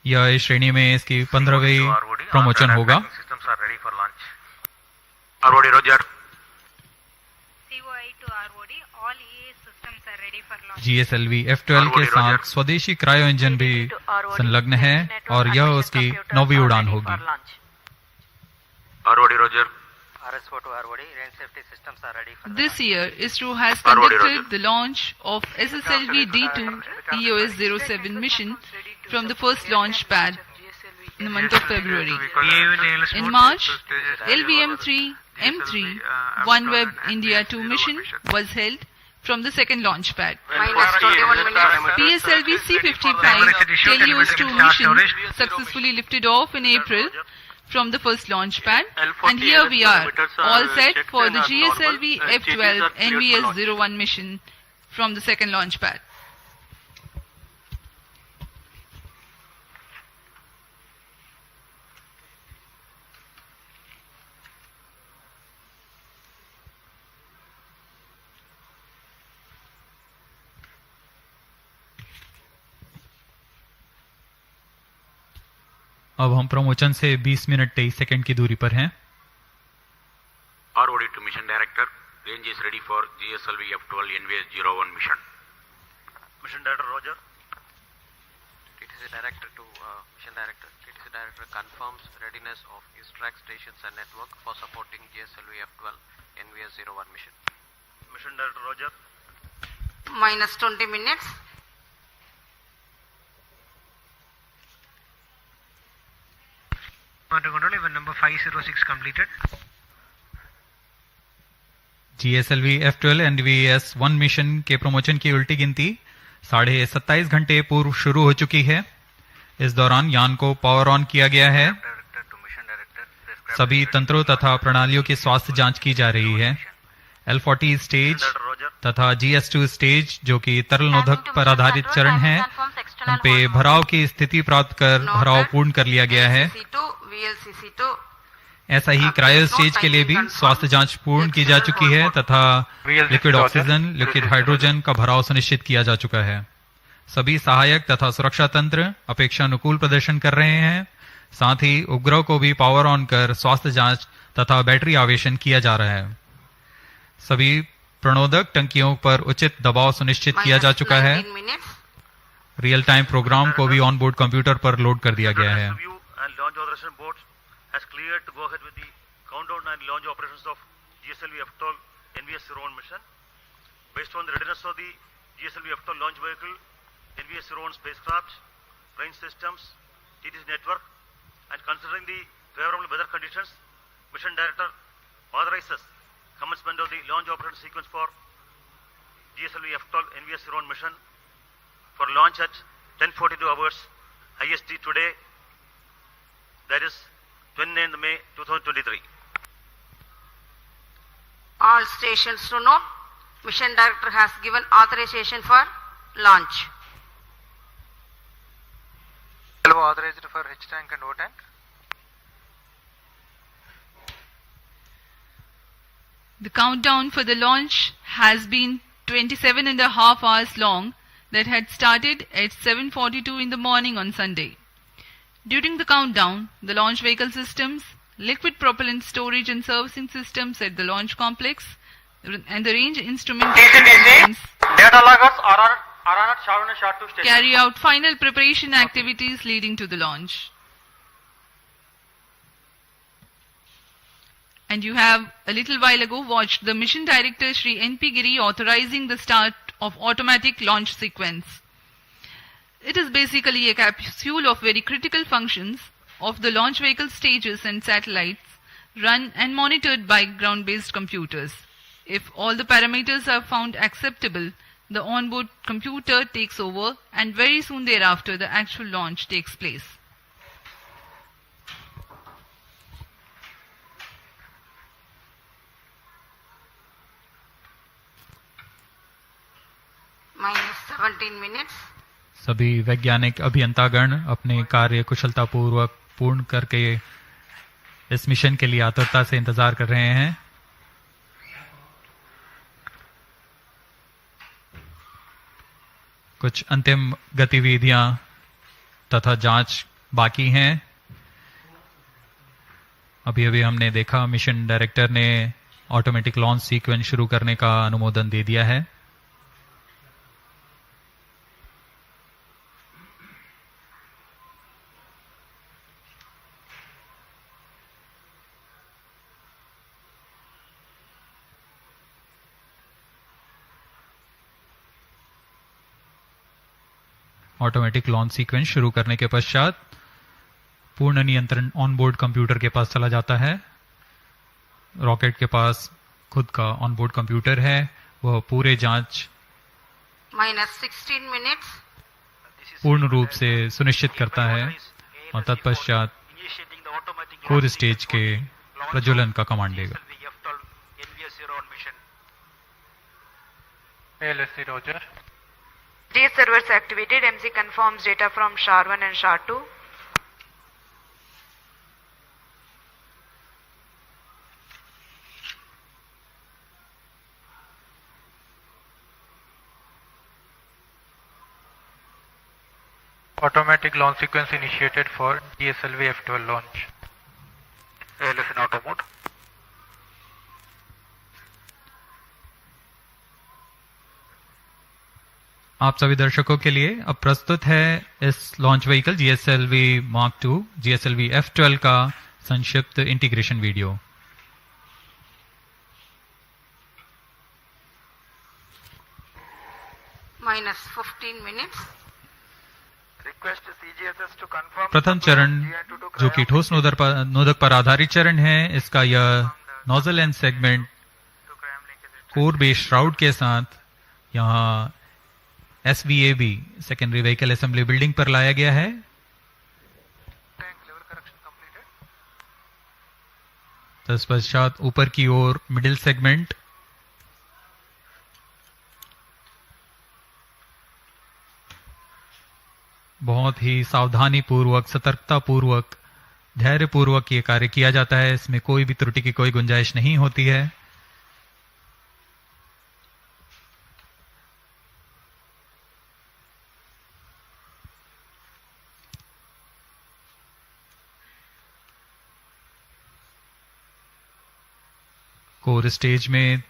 यह इस श्रेणी में इसकी 15वीं प्रमोशन होगा। ROD, Roger. COI to ROD, all EA systems are ready for launch. GSLV F12 के साथ स्वदेशी क्रायो इंजन भी संलग्न है और यह उसकी 9वीं उड़ान होगी। ROD, Roger. RSO to ROD, range safety systems are ready for This year, ISRO has conducted the launch of SSLV D2 EOS-07 mission from the first launch pad in the month of February. In March, LVM-3 M3 OneWeb India 2 mission was held from the second launch pad. PSLV C55 Telios 2 mission successfully lifted off in April from the first launch pad, and here we are, all set for the GSLV F12 NVS-01 mission from the second launch pad. अब हम promotion से 20 minute 23 second की दूरी पर हैं। ROD to Mission Director, range is ready for GSLV F12 NVS-01 mission. Mission Director, Roger. TTC Director to Mission Director. TTC Director confirms readiness of his track stations and network for supporting GSLV F12 NVS-01 mission. Mission Director, Roger. Minus 20 minutes. control, event number 506 completed. GSLV F12 NVS 1 mission के promotion की उल्टी गिनती 27.5 घंटे पूर्व शुरू हो चुकी है। इस दौरान यान को पावर ऑन किया गया है। सभी तंत्रों तथा प्रणालियों की स्वास्थ्य जांच की जा रही है। L40 स्टेज तथा GS2 स्टेज जो कि तरल नोधक पर आधारित चरण है, उन पे भराव की स्थिति प्राप्त कर भराव पूर्ण कर लिया गया है। ऐसा ही क्रायो स्टेज के लिए भी स्वास्थ्य जांच पूर्ण की जा चुकी है तथा लिक्विड ऑक्सीजन, लिक्विड हाइड्रोजन का भराव सुनिश्चित किया जा चुका है। सभी सहायक तथा सुरक्षा तंत्र अपेक्षानुकूल प्रदर्शन कर रहे हैं। साथ ही उपग्रह को भी पावर ऑन कर स्वास्थ्य जांच तथा बैटरी आवेशन किया जा रहा है। सभी प्रणोदक टंकियों पर उचित दबाव सुनिश्चित किया जा चुका है। रियल टाइम प्रोग्राम को भी ऑन बोर्ड कंप्यूटर पर लोड कर दिया गया है। has cleared to go ahead with the countdown and launch operations of GSLV F12 NVS-01 mission. Based on the readiness of the GSLV F12 launch vehicle, NVS-01 spacecraft, range systems, TTC network, and considering the favorable weather conditions, Mission Director authorizes commencement of the launch operation sequence for GSLV F12 NVS-01 mission for launch at 10:42 hours IST today, that is 29th May 2023. All stations to note, Mission Director has given authorization for launch. Authorized for H tank and O tank. The countdown for the launch has been 27.5 hours long, that had started at 7:42 in the morning on Sunday. During the countdown, the launch vehicle systems, liquid propellant storage and servicing systems at the launch complex, and the range instrument Data loggers are on shot to station. carry out final preparation activities leading to the launch. And you have a little while ago watched the Mission Director Shri N.P. Giri authorizing the start of automatic launch sequence. It is basically a capsule of very critical functions of the launch vehicle stages and satellites run and monitored by ground-based computers. If all the parameters are found acceptable, the onboard computer takes over and very soon thereafter the actual launch takes place. Minus 17 minutes. सभी वैज्ञानिक अभियंतागण अपने कार्य कुशलतापूर्वक पूर्ण करके इस mission के लिए आतुरता से इंतजार कर रहे हैं। कुछ अंतिम गतिविधियां तथा जांच बाकी हैं। अभी अभी हमने देखा मिशन डायरेक्टर ने ऑटोमेटिक लॉन्च सीक्वेंस शुरू करने का अनुमोदन दे दिया है। ऑटोमेटिक लॉन्च सीक्वेंस शुरू करने के पश्चात पूर्ण नियंत्रण ऑनबोर्ड कंप्यूटर के पास चला जाता है। रॉकेट के पास खुद का ऑनबोर्ड कंप्यूटर है, वह पूरे जांच Minus 16 minutes. पूर्ण रूप से सुनिश्चित करता है और तत्पश्चात कोर स्टेज के प्रज्वलन का कमांड लेगा। ALSC Roger. These servers activated. MC confirms data from SHAR-1 and SHAR-2. Automatic launch sequence initiated for GSLV F12 launch. ALS in auto mode. आप सभी दर्शकों के लिए अब प्रस्तुत है इस launch vehicle GSLV Mark II GSLV F12 का संक्षिप्त इंटीग्रेशन वीडियो। Minus 15 minutes. प्रथम चरण जो कि ठोस नोदक पर आधारित चरण है, इसका यह nozzle and segment core base shroud के साथ यहाँ SVAB secondary vehicle assembly building पर लाया गया है। तत्पश्चात ऊपर की ओर मिडिल सेगमेंट, बहुत ही सावधानी पूर्वक, सतर्कता पूर्वक, धैर्य पूर्वक ये कार्य किया जाता है। इसमें कोई भी त्रुटि की कोई गुंजाइश नहीं होती है। कोर स्टेज में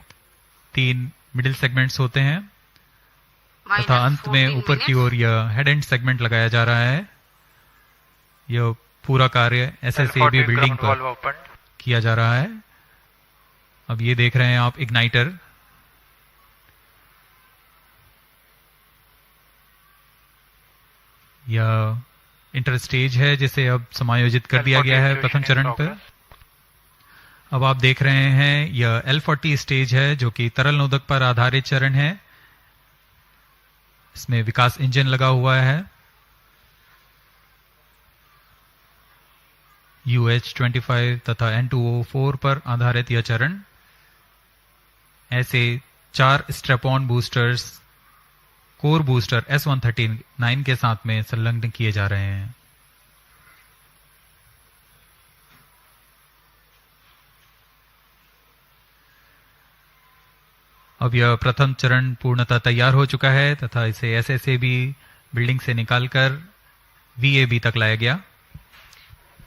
3 मिडिल सेगमेंट्स होते हैं तथा अंत में ऊपर की ओर यह हेड एंड सेगमेंट लगाया जा रहा है। यह पूरा कार्य SSAB बिल्डिंग पर किया जा रहा है। अब ये देख रहे हैं आप इग्नाइटर। यह इंटर स्टेज है जिसे अब समायोजित कर दिया गया है प्रथम चरण पर। अब आप देख रहे हैं यह L40 स्टेज है जो कि तरल नोदक पर आधारित चरण है। इसमें विकास इंजन लगा हुआ है। UH-25 तथा N2O4 पर आधारित यह चरण। ऐसे 4 strap-on boosters core booster S139 के साथ में संलग्न किए जा रहे हैं। अब यह प्रथम चरण पूर्णतः तैयार हो चुका है तथा इसे SSAB बिल्डिंग से निकालकर VAB तक लाया गया।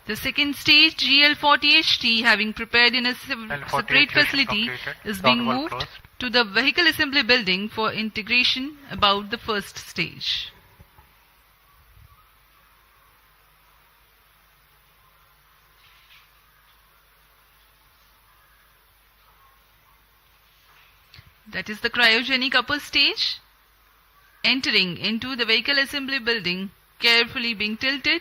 The second stage, GL40HT, having prepared in a separate facility, is being moved to the vehicle assembly building for integration about the first stage. That is the cryogenic upper stage. Entering into the vehicle assembly building, carefully being tilted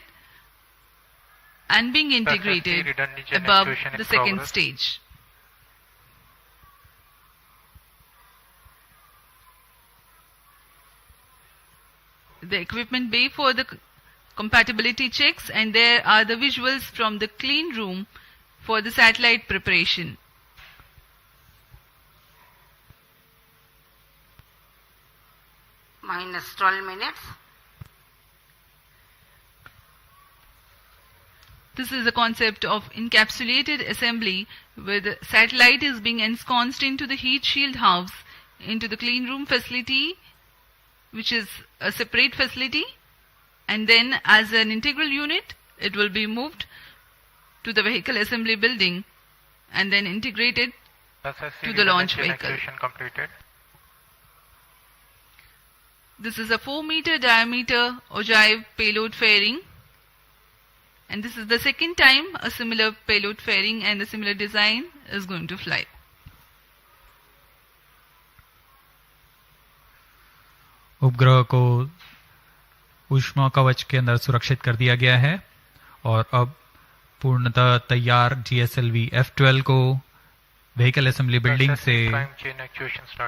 and being integrated above the second stage. The equipment bay for the compatibility checks, and there are the visuals from the clean room for the satellite preparation. Minus 12 minutes. This is the concept of encapsulated assembly, where the satellite is being ensconced into the heat shield house, into the clean room facility, which is a separate facility, and then as an integral unit, it will be moved to the vehicle assembly building and then integrated to the launch vehicle. Completed. This is a 4-meter diameter ogive payload fairing, and this is the second time a similar payload fairing and a similar design is going to fly. उपग्रह को ऊष्मा कवच के अंदर सुरक्षित कर दिया गया है और अब पूर्णतः तैयार GSLV F12 को व्हीकल असेंबली बिल्डिंग से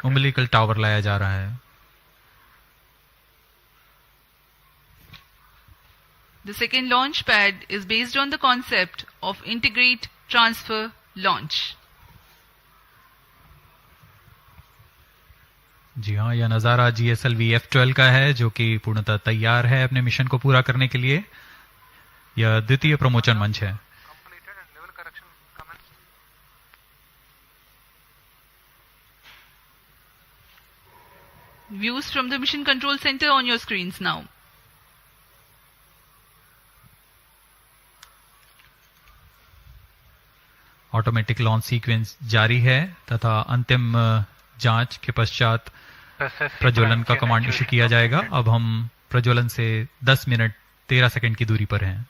उम्बिलिकल टावर लाया जा रहा है। The second launch pad is based on the concept of integrate, transfer, launch. जी हाँ, यह नज़ारा GSLV F12 का है जो कि पूर्णतः तैयार है अपने मिशन को पूरा करने के लिए। यह द्वितीय प्रमोचन मंच है। Views from the mission control center on your screens now. Automatic launch sequence जारी है तथा अंतिम जांच के पश्चात प्रज्वलन का कमांड इशू किया जाएगा। अब हम प्रज्वलन से 10 मिनट 13 सेकंड की दूरी पर हैं।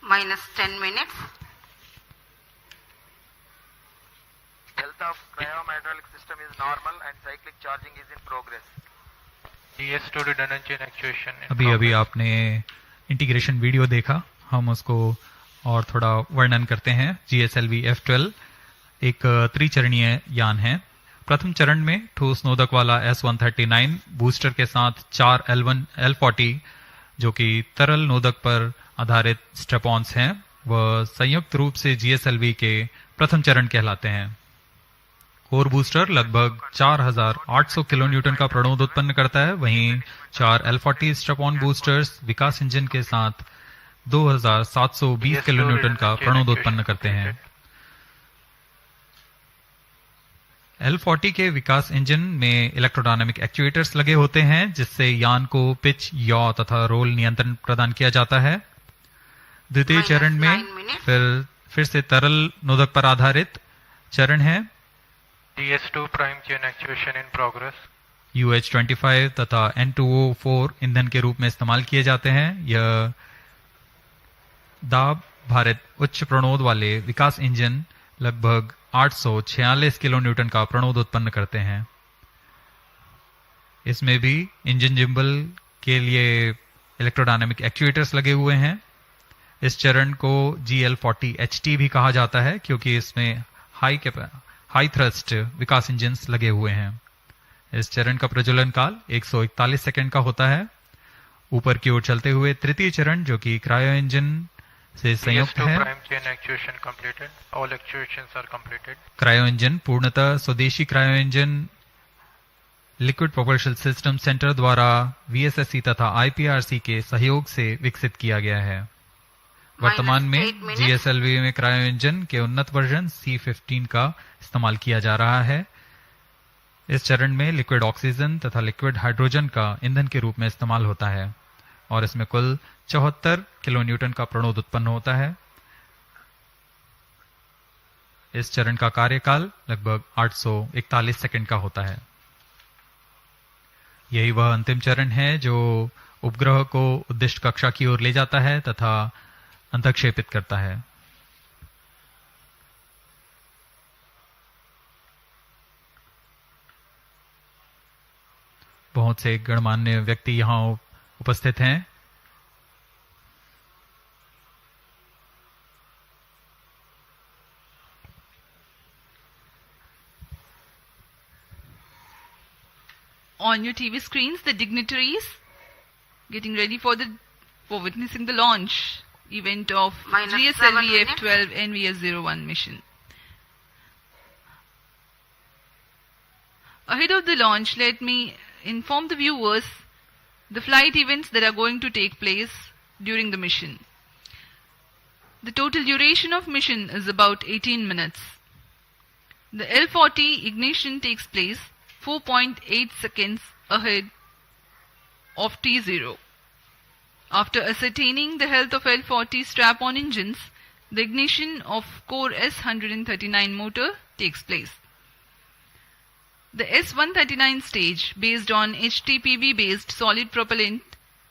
Minus 10 minutes. of cryom-hydraulic system is normal and cyclic charging is in progress. GS2 redundant chain actuation. अभी आपने इंटीग्रेशन वीडियो देखा, हम उसको और थोड़ा वर्णन करते हैं। GSLV F12 एक त्रिचरणीय यान है। प्रथम चरण में ठोस नोदक वाला S139 बूस्टर के साथ 4 L40 जो कि तरल नोदक पर आधारित स्ट्रेपॉन्स हैं, वह संयुक्त रूप से GSLV के प्रथम चरण कहलाते हैं। कोर बूस्टर लगभग 4800 किलो न्यूटन का प्रणोद उत्पन्न करता है, वहीं 4 L40 स्ट्रेपॉन बूस्टर्स विकास इंजन के साथ 2720 किलो न्यूटन का प्रणोद उत्पन्न करते हैं। L40 के विकास इंजन में इलेक्ट्रोडायनामिक एक्चुएटर्स लगे होते हैं, जिससे यान को पिच, याव तथा रोल नियंत्रण प्रदान किया जाता है। द्वितीय चरण में फिर से तरल नोदक पर आधारित चरण है। GS2 prime chain actuation in progress. UH-25 तथा N2O4 ईंधन के रूप में इस्तेमाल किए जाते हैं। यह दाब भारित उच्च प्रणोद वाले विकास इंजन लगभग 846 किलो न्यूटन का प्रणोद उत्पन्न करते हैं। इसमें भी इंजन जिम्बल के लिए इलेक्ट्रोडायनामिक एक्चुएटर्स लगे हुए हैं। इस चरण को GL40HT भी कहा जाता है, क्योंकि इसमें हाई थ्रस्ट विकास इंजन्स लगे हुए हैं। इस चरण का प्रज्वलन काल 141 सेकंड का होता है। ऊपर की ओर चलते हुए तृतीय चरण, जो कि क्रायो इंजन से संयुक्त है। क्रायो इंजन पूर्णतः स्वदेशी cryo engine liquid propulsion system centre द्वारा VSSC तथा IPRC के सहयोग से विकसित किया गया है। वर्तमान में GSLV में क्रायो इंजन के उन्नत वर्जन C15 का इस्तेमाल किया जा रहा है। इस चरण में लिक्विड ऑक्सीजन तथा लिक्विड हाइड्रोजन का ईंधन के रूप में इस्तेमाल होता है और इसमें कुल 74 किलो न्यूटन का प्रणोद उत्पन्न होता है। इस चरण का कार्यकाल लगभग 841 सेकंड का होता है। यही वह अंतिम चरण है जो उपग्रह को उद्दिष्ट कक्षा की ओर ले जाता है तथा अंतक्षेपित करता है। बहुत से गणमान्य व्यक्ति यहाँ उपस्थित हैं। On your TV screens, the dignitaries getting ready for witnessing the launch event of GSLV F12 NVS-01 mission. Ahead of the launch, let me inform the viewers the flight events that are going to take place during the mission. The total duration of mission is about 18 minutes. The L40 ignition takes place 4.8 seconds ahead of T0. After ascertaining the health of L40 strap-on engines, the ignition of core S139 motor takes place. The S139 stage, based on HTPB-based solid propellant,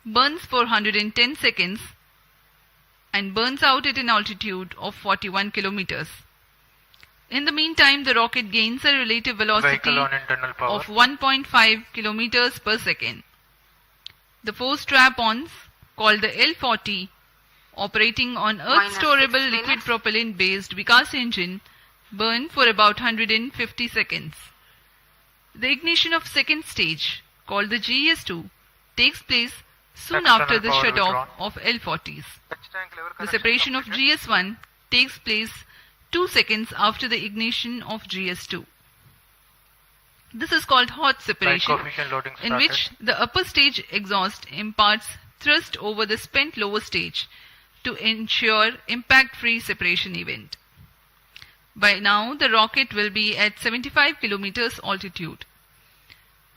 burns for 110 seconds and burns out at an altitude of 41 kilometers. In the meantime, the rocket gains a relative velocity of 1.5 kilometers per second. The four strap-ons, called the L40, operating on Earth-storable liquid propellant-based Vikas engine, burn for about 150 seconds. The ignition of second stage, called the GS2, takes place soon after the shut-off of L40s. The separation of GS1 takes place 2 seconds after the ignition of GS2. This is called hot separation, in which the upper stage exhaust imparts thrust over the spent lower stage to ensure impact-free separation event. By now, the rocket will be at 75 kilometers altitude.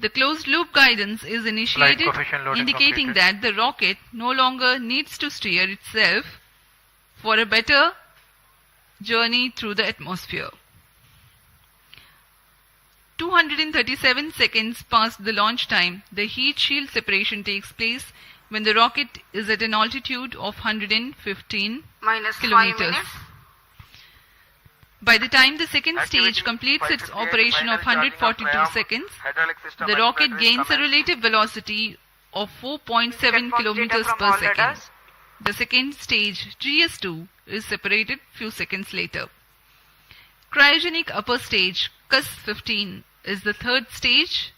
The closed-loop guidance is initiated, indicating that the rocket no longer needs to steer itself for a better journey through the atmosphere. 237 seconds past the launch time, the heat shield separation takes place when the rocket is at an altitude of 115 kilometers. By the time the second stage completes its operation of 142 seconds, the rocket gains a relative velocity of 4.7 kilometers per second. The second stage, GS2, is separated few seconds later. Cryogenic upper stage, CUS-15, is the third stage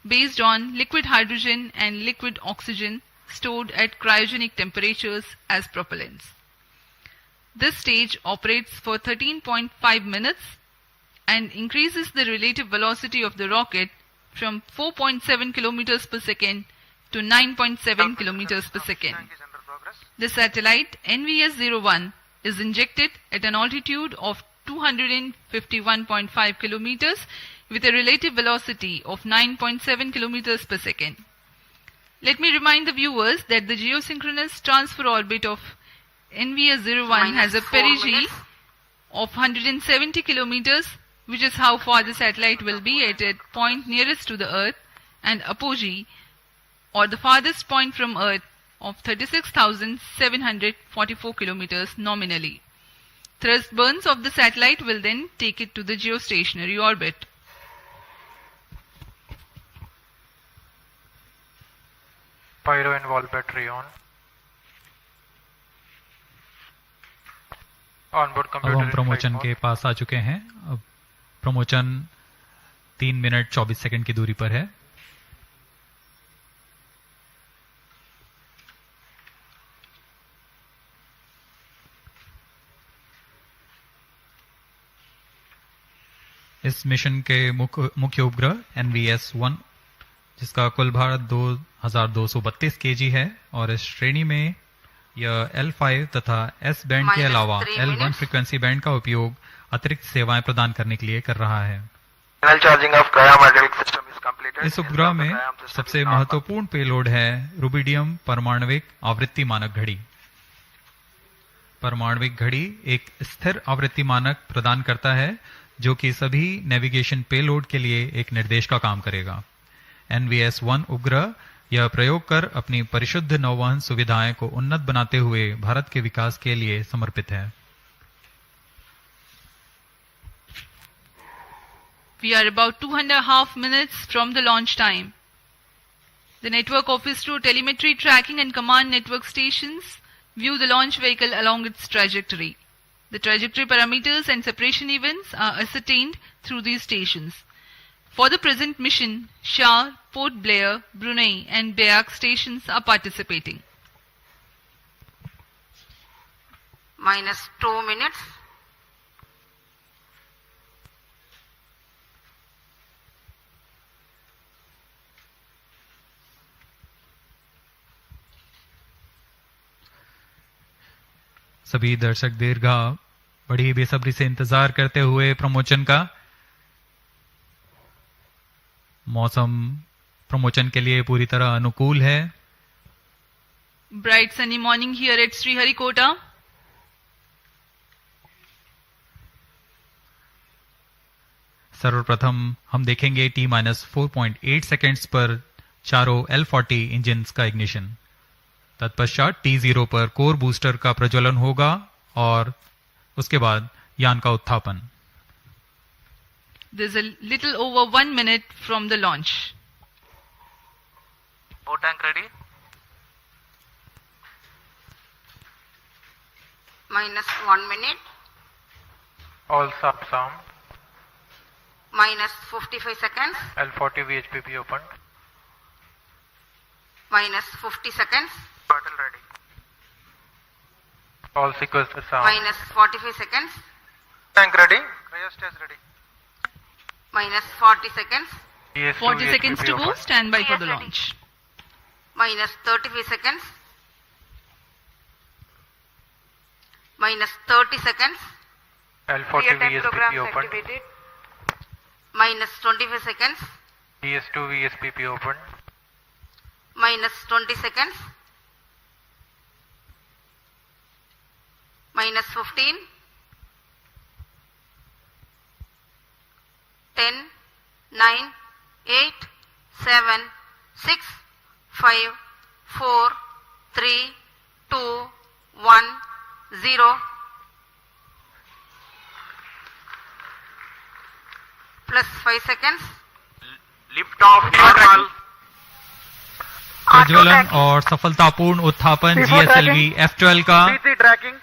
based on liquid hydrogen and liquid oxygen stored at cryogenic temperatures as propellants. This stage operates for 13.5 minutes and increases the relative velocity of the rocket from 4.7 kilometers per second to 9.7 kilometers per second. The satellite NVS-01 is injected at an altitude of 251.5 kilometers with a relative velocity of 9.7 kilometers per second. Let me remind the viewers that the geosynchronous transfer orbit of NVS-01 has a perigee of 170 kilometers, which is how far the satellite will be at a point nearest to the Earth, and apogee, or the farthest point from Earth, of 36,744 kilometers nominally. Thrust burns of the satellite will then take it to the geostationary orbit. Pyro and wall battery on. Onboard अब computer. हम प्रमोचन के पास आ चुके हैं. अब प्रमोचन 3 minute 24 second की दूरी पर है. इस मिशन के मुख्य उपग्रह NVS-1, जिसका कुल भार 2232 kg है, और इस श्रेणी में यह L5 तथा S बैंड के अलावा L1 फ्रीक्वेंसी बैंड का उपयोग अतिरिक्त सेवाएं प्रदान करने के लिए कर रहा है. इस उपग्रह में सबसे महत्वपूर्ण पेलोड है रुबिडियम परमाणविक आवृत्ति मानक घड़ी. परमाणविक घड़ी एक स्थिर आवृत्ति मानक प्रदान करता है जो कि सभी नेविगेशन पेलोड के लिए एक निर्देश का काम करेगा. NVS-1 उपग्रह यह प्रयोग कर अपनी परिशुद्ध नौवहन सुविधाएं को उन्नत बनाते हुए भारत के विकास के लिए समर्पित है. We are about 2.5 minutes from the launch time. The network of ISRO telemetry tracking and command network stations view the launch vehicle along its trajectory. The trajectory parameters and separation events are ascertained through these stations. For the present mission, Shah, Port Blair, Brunei and Beak stations are participating. -2 minutes. सभी दर्शक दीर्घा बड़ी बेसब्री से इंतजार करते हुए प्रमोचन का. मौसम प्रमोचन के लिए पूरी तरह अनुकूल है. Bright sunny morning here at SRIHARIKOTA. सर्वप्रथम हम देखेंगे T-4.8 सेकेंड्स पर चारों L40 इंजिन्स का इग्निशन. तत्पश्चात T0 पर कोर बूस्टर का प्रज्वलन होगा और उसके बाद यान का उत्थापन. There's a little over 1 minute from the launch. O tank ready. -1 minute. All sub sound. -55 seconds. L40 VHPP open. -50 seconds. Battle ready. All sequences sound. -45 seconds. Tank ready. Cryostats ready. -40 seconds. DS2 40 seconds VHPP to go. open. Stand by for the launch. -35 seconds. -30 seconds. L40 VSPP open. -25 seconds. DS2 VSPP open. -20 seconds. -15. 10, 9, 8, 7, 6, 5, 4, 3, 2, 1, 0. plus 5 seconds. Lift off normal. प्रज्वलन और सफलतापूर्ण उत्थापन GSLV F12 का P3 tracking.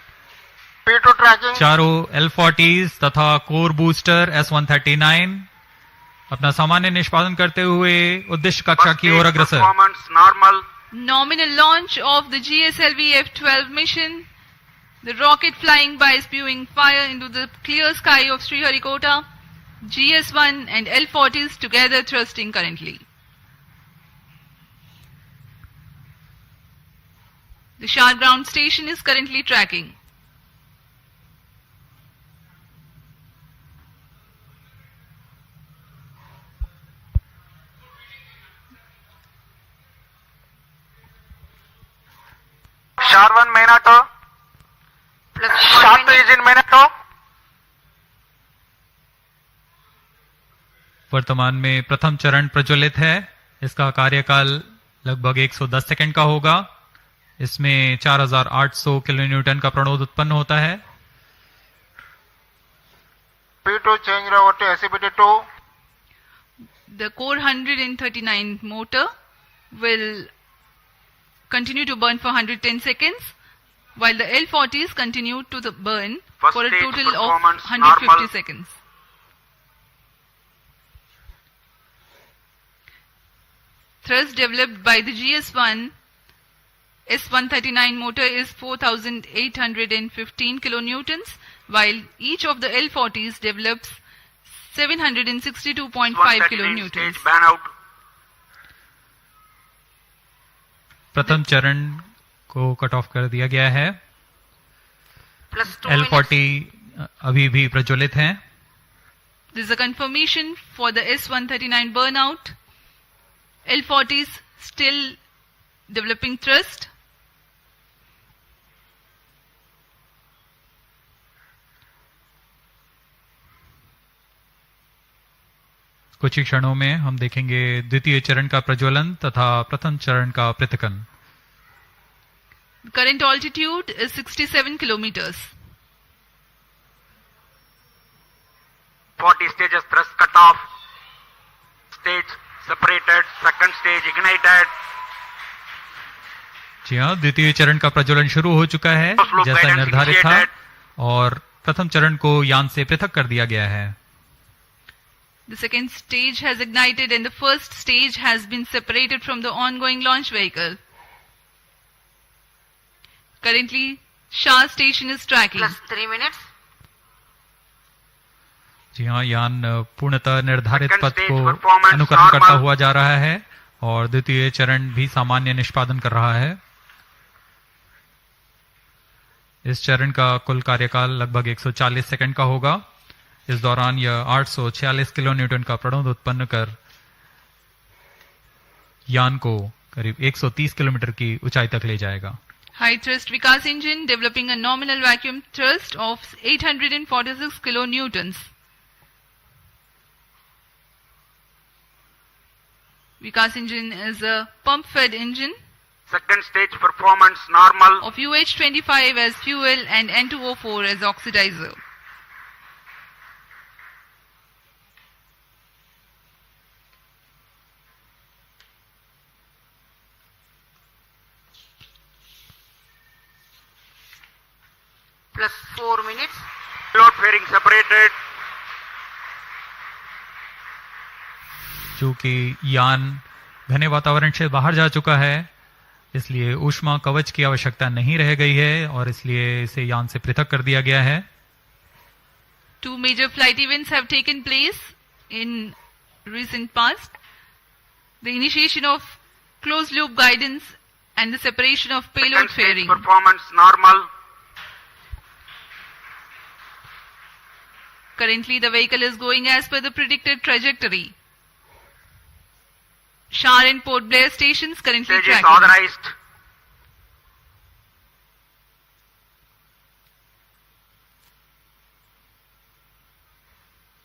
P2 tracking. चारों L40s तथा core booster S139 अपना सामान्य निष्पादन करते हुए उद्देश्य कक्षा की ओर अग्रसर। Performance normal. Nominal launch of the GSLV F12 mission. The rocket flying by spewing fire into the clear sky of SRIHARIKOTA. GS1 and L40s together thrusting currently. The Shah ground station is currently tracking. Shar 1 main auto. Plus Shar 2 is in main auto. वर्तमान में प्रथम चरण प्रज्वलित है। इसका कार्यकाल लगभग 110 second का होगा। इसमें 4800 किलोन्यूटन का प्रणोद उत्पन्न होता है। P2 change over to SCBT2. The core 139 motor will continue to burn for 110 seconds, while the L40s continue to burn First for a stage total of performance 150 normal. seconds. Thrust developed by the GS1 S139 motor is 4815 kilonewtons, while each of the L40s develops 762.5 kilonewtons. Stage ban out. प्रथम चरण को cut off कर दिया गया है। Plus 2 L40 अभी भी प्रज्वलित हैं। This is a confirmation for the S139 burnout. L40s still developing thrust. कुछ ही क्षणों में हम देखेंगे द्वितीय चरण का प्रज्वलन तथा प्रथम चरण का पृथक्कन। Current altitude is 67 kilometers. 40 stages thrust cut off. Stage separated. Second stage ignited. जी हाँ, द्वितीय चरण का प्रज्वलन शुरू हो चुका है जैसा निर्धारित था और प्रथम चरण को यान से पृथक कर दिया गया है। The second stage has ignited and the first stage has been separated from the ongoing launch vehicle. Currently, Shah station is tracking. plus 3 minutes. जी हाँ, यान पूर्णतः निर्धारित Second पथ stage को performance अनुकरण करता normal. हुआ जा रहा है और द्वितीय चरण भी सामान्य निष्पादन कर रहा है। इस चरण का कुल कार्यकाल लगभग 140 सेकंड का होगा। इस दौरान यह 846 किलोन्यूटन का प्रणोद उत्पन्न कर यान को करीब 130 किलोमीटर की ऊंचाई तक ले जाएगा। High thrust Vikas engine developing a nominal vacuum thrust of 846 kilonewtons. Vikas engine is a pump-fed engine Second stage performance normal. of UH25 as fuel and N2O4 as oxidizer. Plus 4 minutes. Load fairing separated. चूंकि यान घने वातावरण से बाहर जा चुका है इसलिए ऊष्मा कवच की आवश्यकता नहीं रह गई है और इसलिए इसे यान से पृथक कर दिया गया है। Two major flight events have taken place in recent past. The initiation of closed loop guidance and the separation of payload Second stage fairing. performance normal. Currently the vehicle is going as per the predicted trajectory. Shar and Port Blair stations currently Stage is tracking. authorized.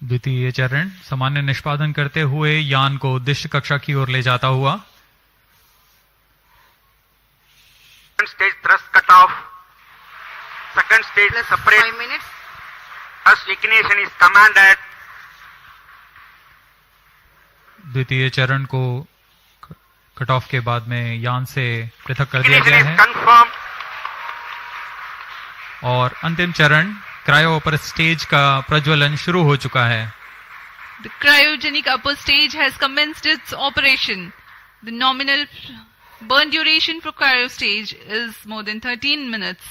द्वितीय चरण सामान्य निष्पादन करते हुए यान को उद्देश्य कक्षा की ओर ले जाता हुआ। Second stage thrust cut off. Second stage Plus separate. 5 minutes. First ignition is commanded. द्वितीय चरण को कट ऑफ के बाद में यान से पृथक कर दिया गया है और अंतिम चरण क्रायो अपर स्टेज का प्रज्वलन शुरू हो चुका है. The cryogenic upper stage has commenced its operation. The nominal burn duration for cryo stage is more than 13 minutes.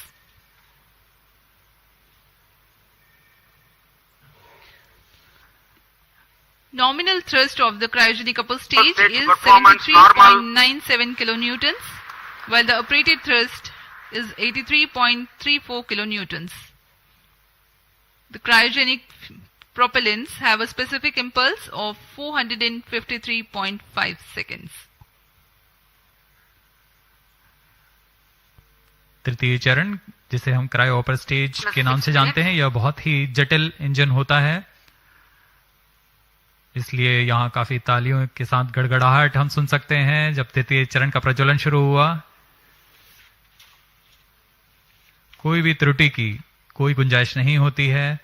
Nominal thrust of the cryogenic upper stage is 73.97 kilonewtons, while the operated thrust is 83.34 kilonewtons. The cryogenic propellants have a specific impulse of 453.5 seconds. तृतीय चरण जिसे हम cryo upper stage के नाम से जानते हैं, यह बहुत ही जटिल इंजन होता है, इसलिए यहाँ काफी तालियों के साथ गड़गड़ाहट हम सुन सकते हैं जब तृतीय चरण का प्रज्वलन शुरू हुआ. कोई भी त्रुटि की कोई गुंजाइश नहीं होती है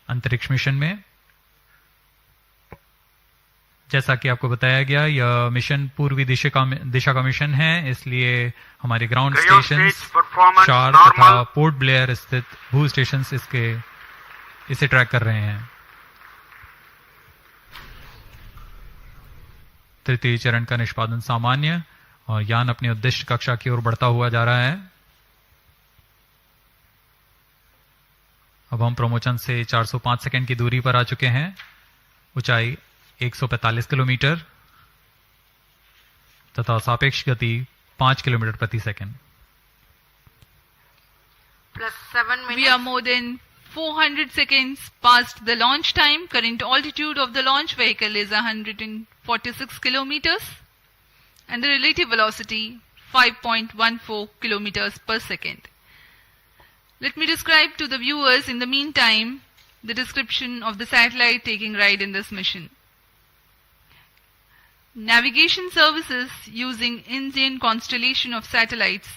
अंतरिक्ष मिशन में. जैसा कि आपको बताया गया, यह मिशन पूर्वी दिशा का मिशन है, इसलिए हमारे ग्राउंड स्टेशन शार तथा पोर्ट ब्लेयर स्थित भू स्टेशन इसे ट्रैक कर रहे हैं. तृतीय चरण का निष्पादन सामान्य और यान अपनी उद्दिष्ट कक्षा की ओर बढ़ता हुआ जा रहा है. अब हम प्रमोचन से 405 सेकंड की दूरी पर आ चुके हैं. ऊंचाई 145 किलोमीटर तथा सापेक्ष गति 5 किलोमीटर प्रति second. We are more than 400 seconds past the launch time. Current altitude of the launch vehicle is 146 kilometers and the relative velocity 5.14 kilometers per second. Let me describe to the viewers in the meantime the description of the satellite taking ride in this mission. Navigation services using Indian constellation of satellites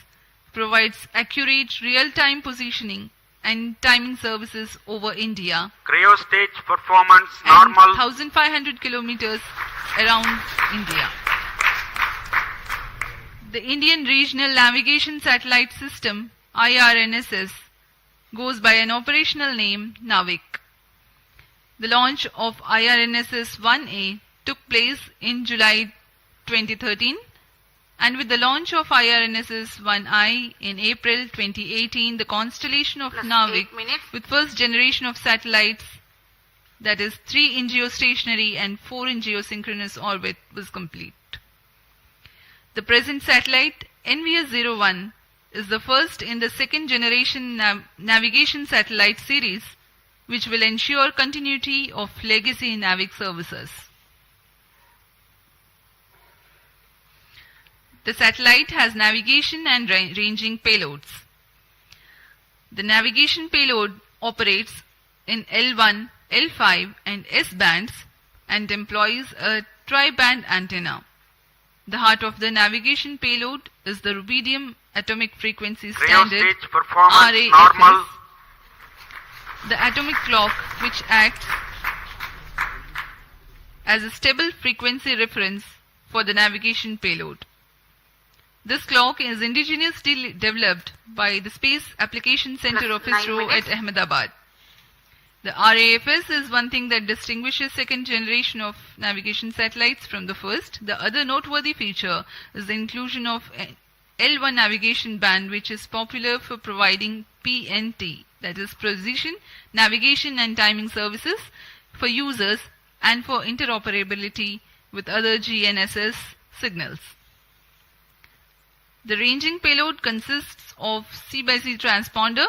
provides accurate real-time positioning and timing services over India. Cryo stage performance and normal. 1,500 kilometers around India. The Indian Regional Navigation Satellite System, IRNSS, goes by an operational name NAVIC. The launch of IRNSS 1A took place in July 2013, and with the launch of IRNSS 1I in April 2018, the constellation of NAVIC with first generation of satellites, that is 3 in geostationary and 4 in geosynchronous orbit, was complete. The present satellite NVS-01 is the first in the second generation navigation satellite series, which will ensure continuity of legacy NAVIC services. The satellite has navigation and ranging payloads. The navigation payload operates in L1, L5 and S bands and employs a tri-band antenna. The heart of the navigation payload is the rubidium atomic frequency standard RAFS, the atomic clock which acts as a stable frequency reference for the navigation payload. This clock is indigenously developed by the Space Application Center of ISRO at Ahmedabad. The RAFS is one thing that distinguishes second generation of navigation satellites from the first. The other noteworthy feature is the inclusion of L1 navigation band, which is popular for providing PNT, that is precision, navigation and timing services for users and for interoperability with other GNSS signals. The ranging payload consists of C/C transponder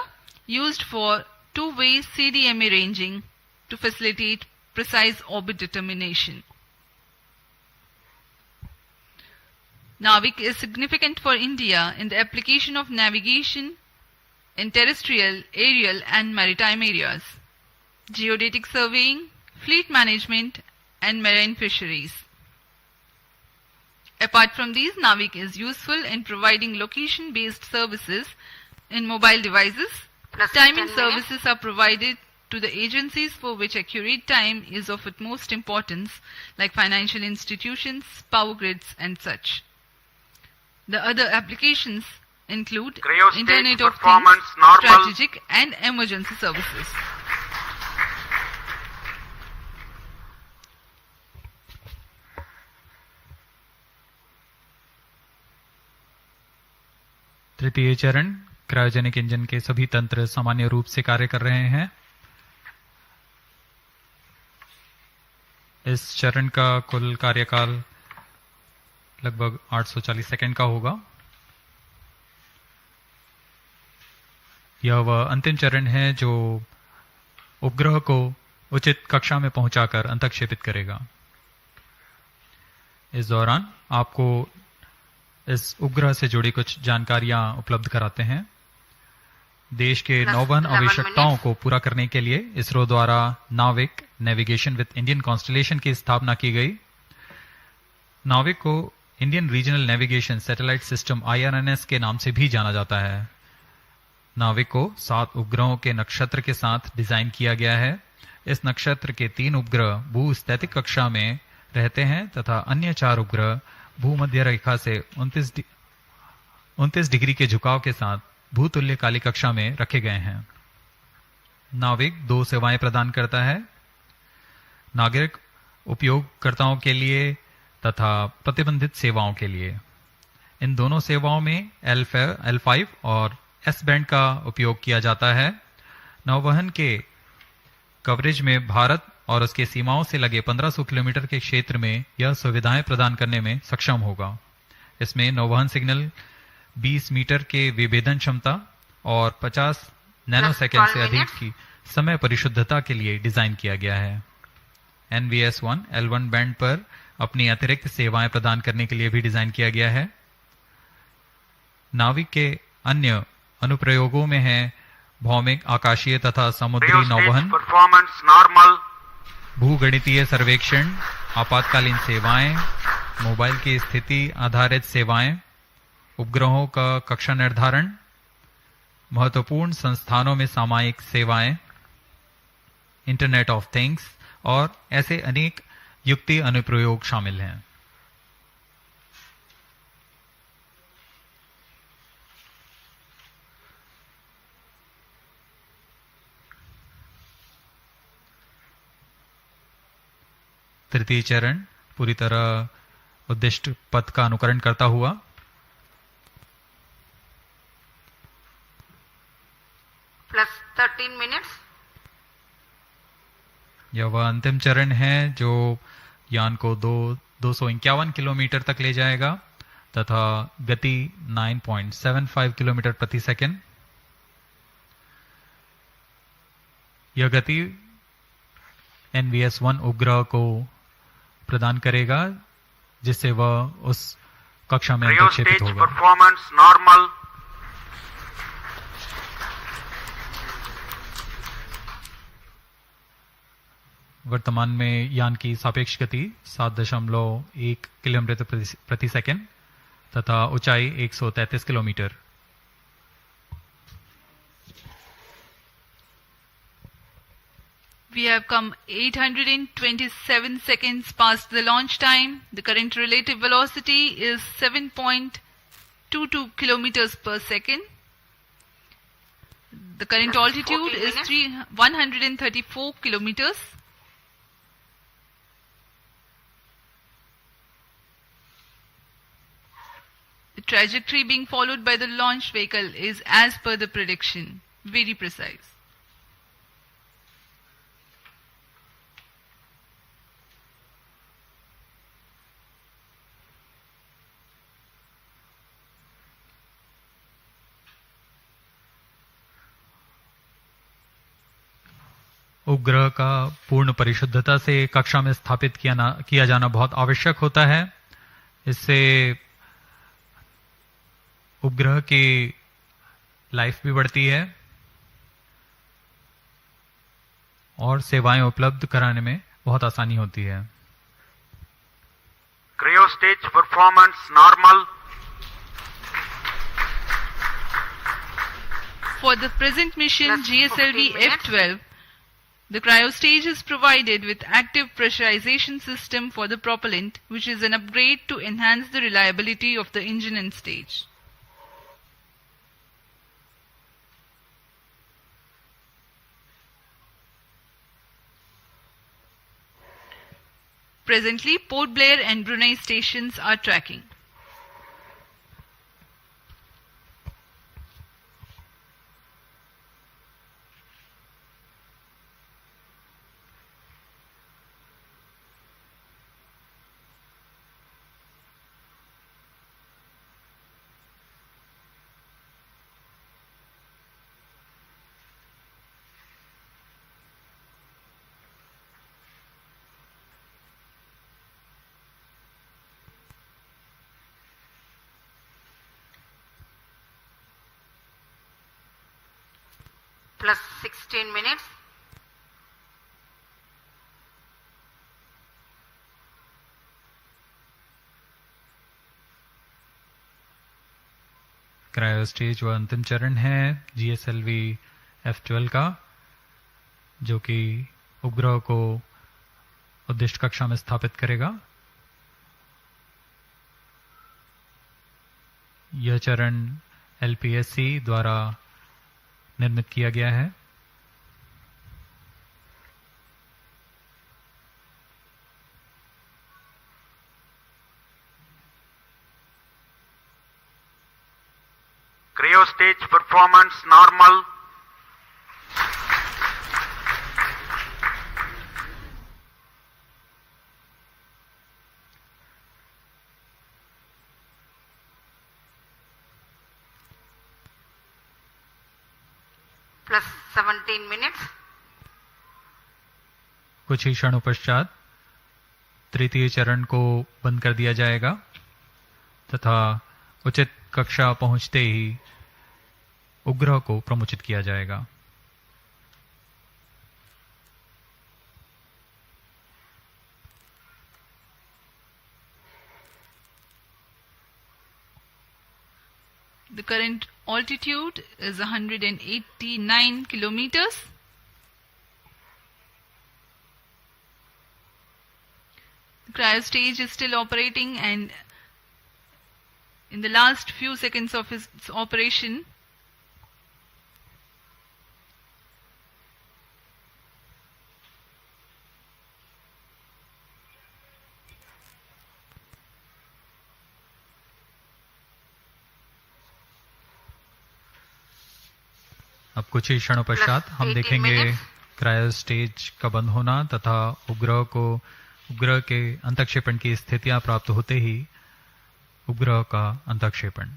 used for two-way CDMA ranging to facilitate precise orbit determination. NAVIC is significant for India in the application of navigation in terrestrial, aerial and maritime areas, geodetic surveying, fleet management and marine fisheries. Apart from these, NAVIC is useful in providing location-based services in mobile devices. Timing services are provided to the agencies for which accurate time is of utmost importance, like financial institutions, power grids, and such. The other applications include Cryostage Internet of performance Things, normal. strategic and emergency services. तृतीय चरण, cryogenic engine के सभी तंत्र सामान्य रूप से कार्य कर रहे हैं। इस चरण का कुल कार्यकाल लगभग 840 सेकंड का होगा। यह वह अंतिम चरण है जो उपग्रह को उचित कक्षा में पहुंचाकर अंतःक्षेपित करेगा। इस दौरान आपको इस उपग्रह से जुड़ी कुछ जानकारियां उपलब्ध कराते हैं। देश के नौवहन आवश्यकताओं को पूरा करने के लिए इसरो द्वारा नाविक नेविगेशन विद इंडियन कॉन्स्टलेशन की स्थापना की गई। नाविक को Indian regional navigation satellite system IRNS के नाम से भी जाना जाता है। नाविक को 7 उपग्रहों के नक्षत्र के साथ डिजाइन किया गया है। इस नक्षत्र के 3 उपग्रह भूस्थैतिक कक्षा में रहते हैं तथा अन्य 4 उपग्रह भूमध्य रेखा से 29 डिग्री के झुकाव के साथ भूतुल्य काली कक्षा में रखे गए हैं। नाविक 2 सेवाएं प्रदान करता है, नागरिक उपयोगकर्ताओं के लिए तथा प्रतिबंधित सेवाओं के लिए। इन दोनों सेवाओं में L5 और S बैंड का उपयोग किया जाता है। नौवहन के कवरेज में भारत और उसके सीमाओं से लगे 1500 किलोमीटर के क्षेत्र में यह सुविधाएं प्रदान करने में सक्षम होगा। इसमें नौवहन सिग्नल 20 मीटर के विभेदन क्षमता और 50 नैनोसेकंड से अधिक की समय परिशुद्धता के लिए डिजाइन किया गया है। NVS-1 L1 बैंड पर अपनी अतिरिक्त सेवाएं प्रदान करने के लिए भी डिजाइन किया गया है। नाविक के अन्य अनुप्रयोगों में है भौमिक, आकाशीय तथा समुद्री नौवहन, परफॉर्मेंस नॉर्मल, भूगणितीय सर्वेक्षण, आपातकालीन सेवाएं, मोबाइल की स्थिति आधारित सेवाएं, उपग्रहों का कक्षा निर्धारण, महत्वपूर्ण संस्थानों में सामयिक सेवाएं, इंटरनेट ऑफ थिंग्स और ऐसे अनेक युक्ति अनुप्रयोग शामिल हैं। तृतीय चरण पूरी तरह उद्दिष्ट पथ का अनुकरण करता हुआ plus 13 minutes. यह वह अंतिम चरण है जो यान को 251 किलोमीटर तक ले जाएगा तथा गति 9.75 किलोमीटर प्रति सेकंड। यह गति NVS-1 उपग्रह को प्रदान करेगा जिससे वह उस कक्षा में अंतःक्षेपित होगा। परफॉर्मेंस नॉर्मल, वर्तमान में यान की सापेक्ष गति 7.1 किलोमीटर प्रति सेकंड तथा ऊंचाई 133 kilometre. We have come 827 seconds past the launch time. The current relative velocity is 7.22 kilometers per second. The current altitude is 134 kilometers. The trajectory being followed by the launch vehicle is as per the prediction, very precise. उपग्रह का पूर्ण परिशुद्धता से कक्षा में स्थापित किया जाना बहुत आवश्यक होता है। इससे उपग्रह की लाइफ भी बढ़ती है और सेवाएं उपलब्ध कराने में बहुत आसानी होती है। Cryostage performance normal. For the present mission GSLV F12, The cryo stage is provided with active pressurization system for the propellant, which is an upgrade to enhance the reliability of the engine and stage. Presently, Port Blair and Brunei stations are tracking. Plus 16 minutes. Cryo stage व अंतिम चरण है GSLV F12 का, जो कि उपग्रह को उद्दिष्ट कक्षा में स्थापित करेगा। यह चरण LPSC द्वारा निर्मित किया गया है। Cryo stage performance normal. Plus 17 minutes. कुछ ही क्षणों पश्चात तृतीय चरण को बंद कर दिया जाएगा तथा उचित कक्षा पहुंचते ही उपग्रह को प्रमोचित किया जाएगा। The current altitude is 189 kilometers. The cryo stage is still operating, and in the last few seconds of its operation, अब कुछ ही क्षणों पश्चात हम देखेंगे क्रायो स्टेज का बंद होना तथा उपग्रह के अंतःक्षेपण की स्थितियां प्राप्त होते ही उपग्रह का अंतःक्षेपण।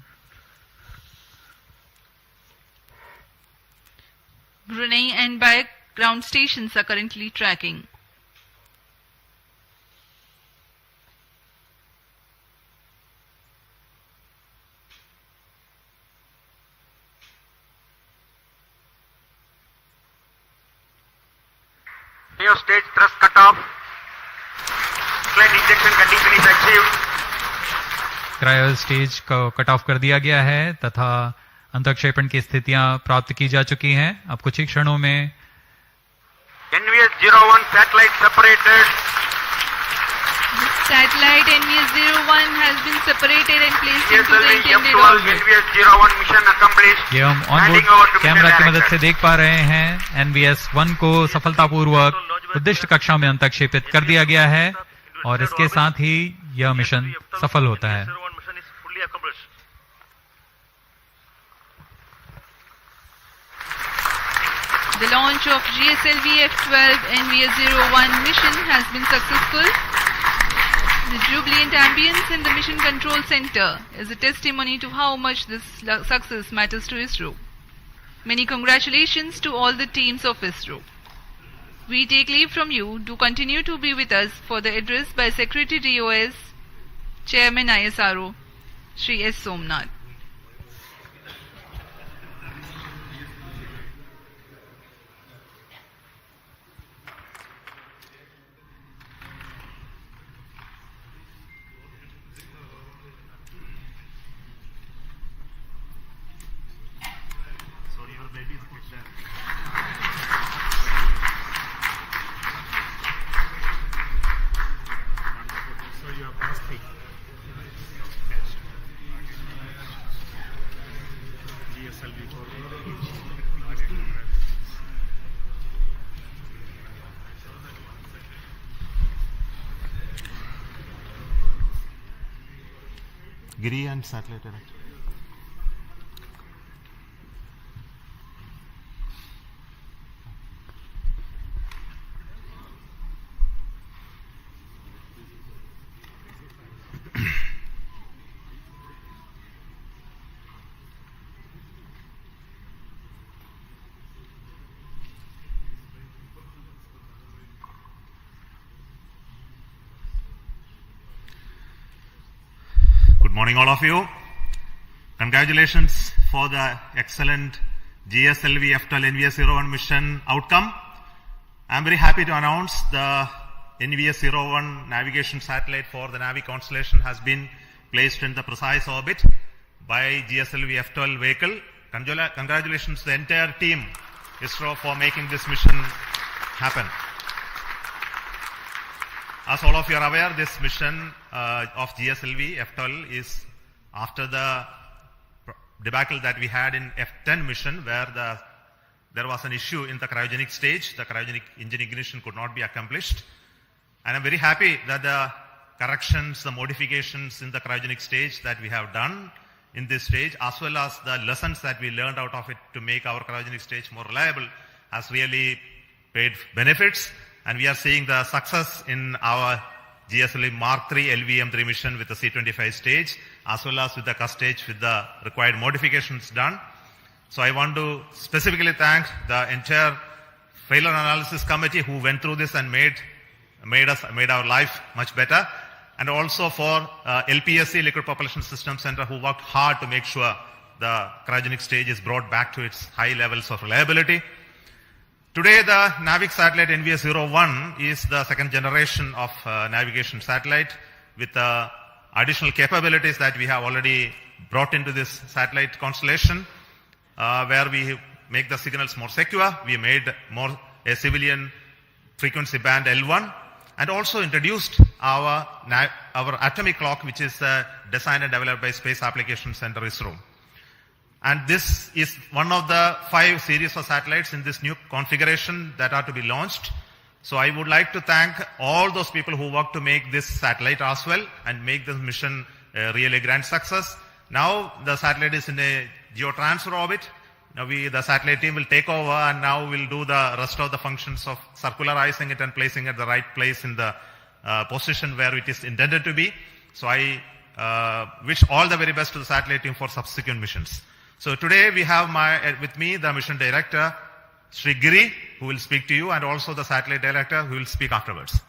Brunei and Bayak ground stations are currently tracking. Cryo stage thrust cutoff. Slide injection condition is achieved. Cryo stage को कट ऑफ कर दिया गया है तथा अंतःक्षेपण की स्थितियां प्राप्त की जा चुकी हैं। अब कुछ ही क्षणों में NVS-01 satellite separated. Satellite NVS-01 has been separated and placed into the intended F12 orbit. NVS-01 mission accomplished. ये हम ऑनबोर्ड कैमरा की मदद से देख पा रहे हैं। NVS-1 को सफलतापूर्वक उद्दिष्ट कक्षा में अंतःक्षेपित कर दिया गया है और इसके साथ ही यह मिशन सफल होता है। The launch of GSLV F12 NVS-01 mission has been successful. The jubilant ambience in the Mission Control Center is a testimony to how much this success matters to ISRO. Many congratulations to all the teams of ISRO. We take leave from you to continue to be with us for the address by Secretary DOS, Chairman ISRO, Shri S. Somnath. Giri and Satellite Director. Good morning, all of you. Congratulations for the excellent GSLV F12 NVS-01 mission outcome. I'm very happy to announce the NVS-01 navigation satellite for the Navi constellation has been placed in the precise orbit by GSLV F12 vehicle. Congratulations to the entire team, ISRO, for making this mission happen. As all of you are aware, this mission of GSLV F12 is after the debacle that we had in F10 mission, where there was an issue in the cryogenic stage. The cryogenic engine ignition could not be accomplished. And I'm very happy that the corrections, the modifications in the cryogenic stage that we have done in this stage, as well as the lessons that we learned out of it to make our cryogenic stage more reliable, has really paid benefits. And we are seeing the success in our GSLV Mark III LVM-3 mission with the C25 stage, as well as with the CUS stage with the required modifications done. So I want to specifically thank the entire failure analysis committee who went through this and made our life much better. And also for LPSC, Liquid Propulsion System Center, who worked hard to make sure the cryogenic stage is brought back to its high levels of reliability. Today, the NAVIC satellite NVS-01 is the second generation of navigation satellite with additional capabilities that we have already brought into this satellite constellation, where we make the signals more secure. We made more a civilian frequency band L1, and also introduced our atomic clock, which is designed and developed by Space Applications Center, ISRO. And this is one of the 5 series of satellites in this new configuration that are to be launched. So I would like to thank all those people who worked to make this satellite as well and make this mission a really grand success. Now the satellite is in a geotransfer orbit. Now the satellite team will take over, and now we'll do the rest of the functions of circularizing it and placing it at the right place in the position where it is intended to be. So I wish all the very best to the satellite team for subsequent missions. So today we have with me the mission director, Sri Giri, who will speak to you, and also the satellite director, who will speak afterwards.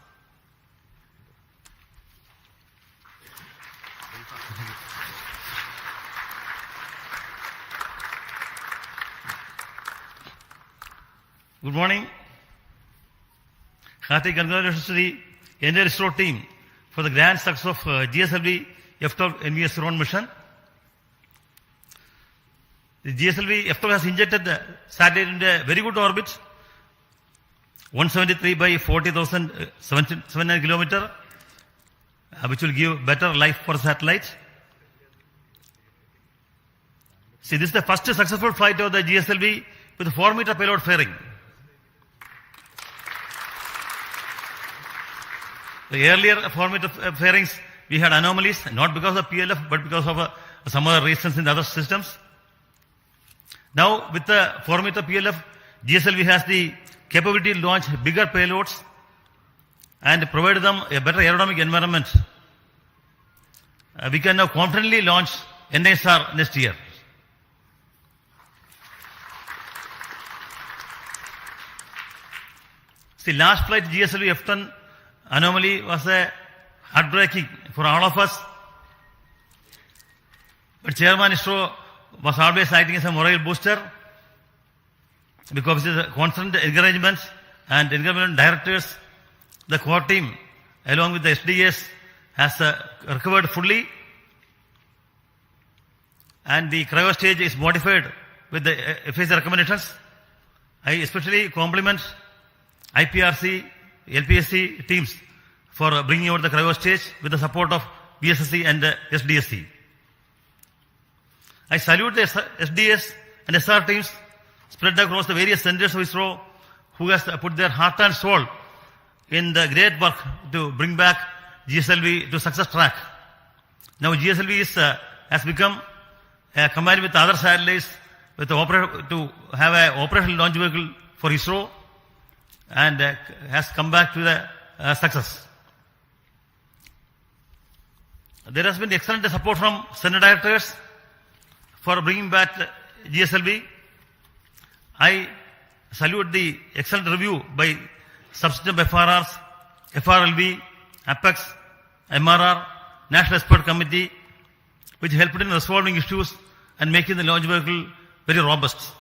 Good morning. Hearty congratulations to the entire ISRO team for the grand success of GSLV F12 NVS-01 mission. The GSLV F12 has injected the satellite into a very good orbit, 173 by 40,700 kilometers, which will give better life for satellite. See, this is the first successful flight of the GSLV with a 4-meter payload fairing. The earlier 4-meter fairings, we had anomalies, not because of PLF, but because of some other reasons in the other systems. Now, with the 4-meter PLF, GSLV has the capability to launch bigger payloads and provide them a better aerodynamic environment. We can now confidently launch NISR next year. See, last flight GSLV F10 anomaly was heartbreaking for all of us. But Chairman ISRO was always acting as a moral booster, because of the constant encouragement and encouragement directors. The core team, along with the SDS, has recovered fully, and the cryo stage is modified with the FAC recommendations. I especially compliment IPRC, LPSC teams for bringing out the cryo stage with the support of BSSC and SDSC. I salute the SDS and SR teams spread across the various centers of ISRO who has put their heart and soul in the great work to bring back GSLV to success track. Now GSLV has become combined with other satellites with to have an operational launch vehicle for ISRO, and has come back to the success. There has been excellent support from Center directors for bringing back GSLV. I salute the excellent review by subsystem FRRs, FRLV, Apex, MRR, National Expert Committee, which helped in resolving issues and making the launch vehicle very robust.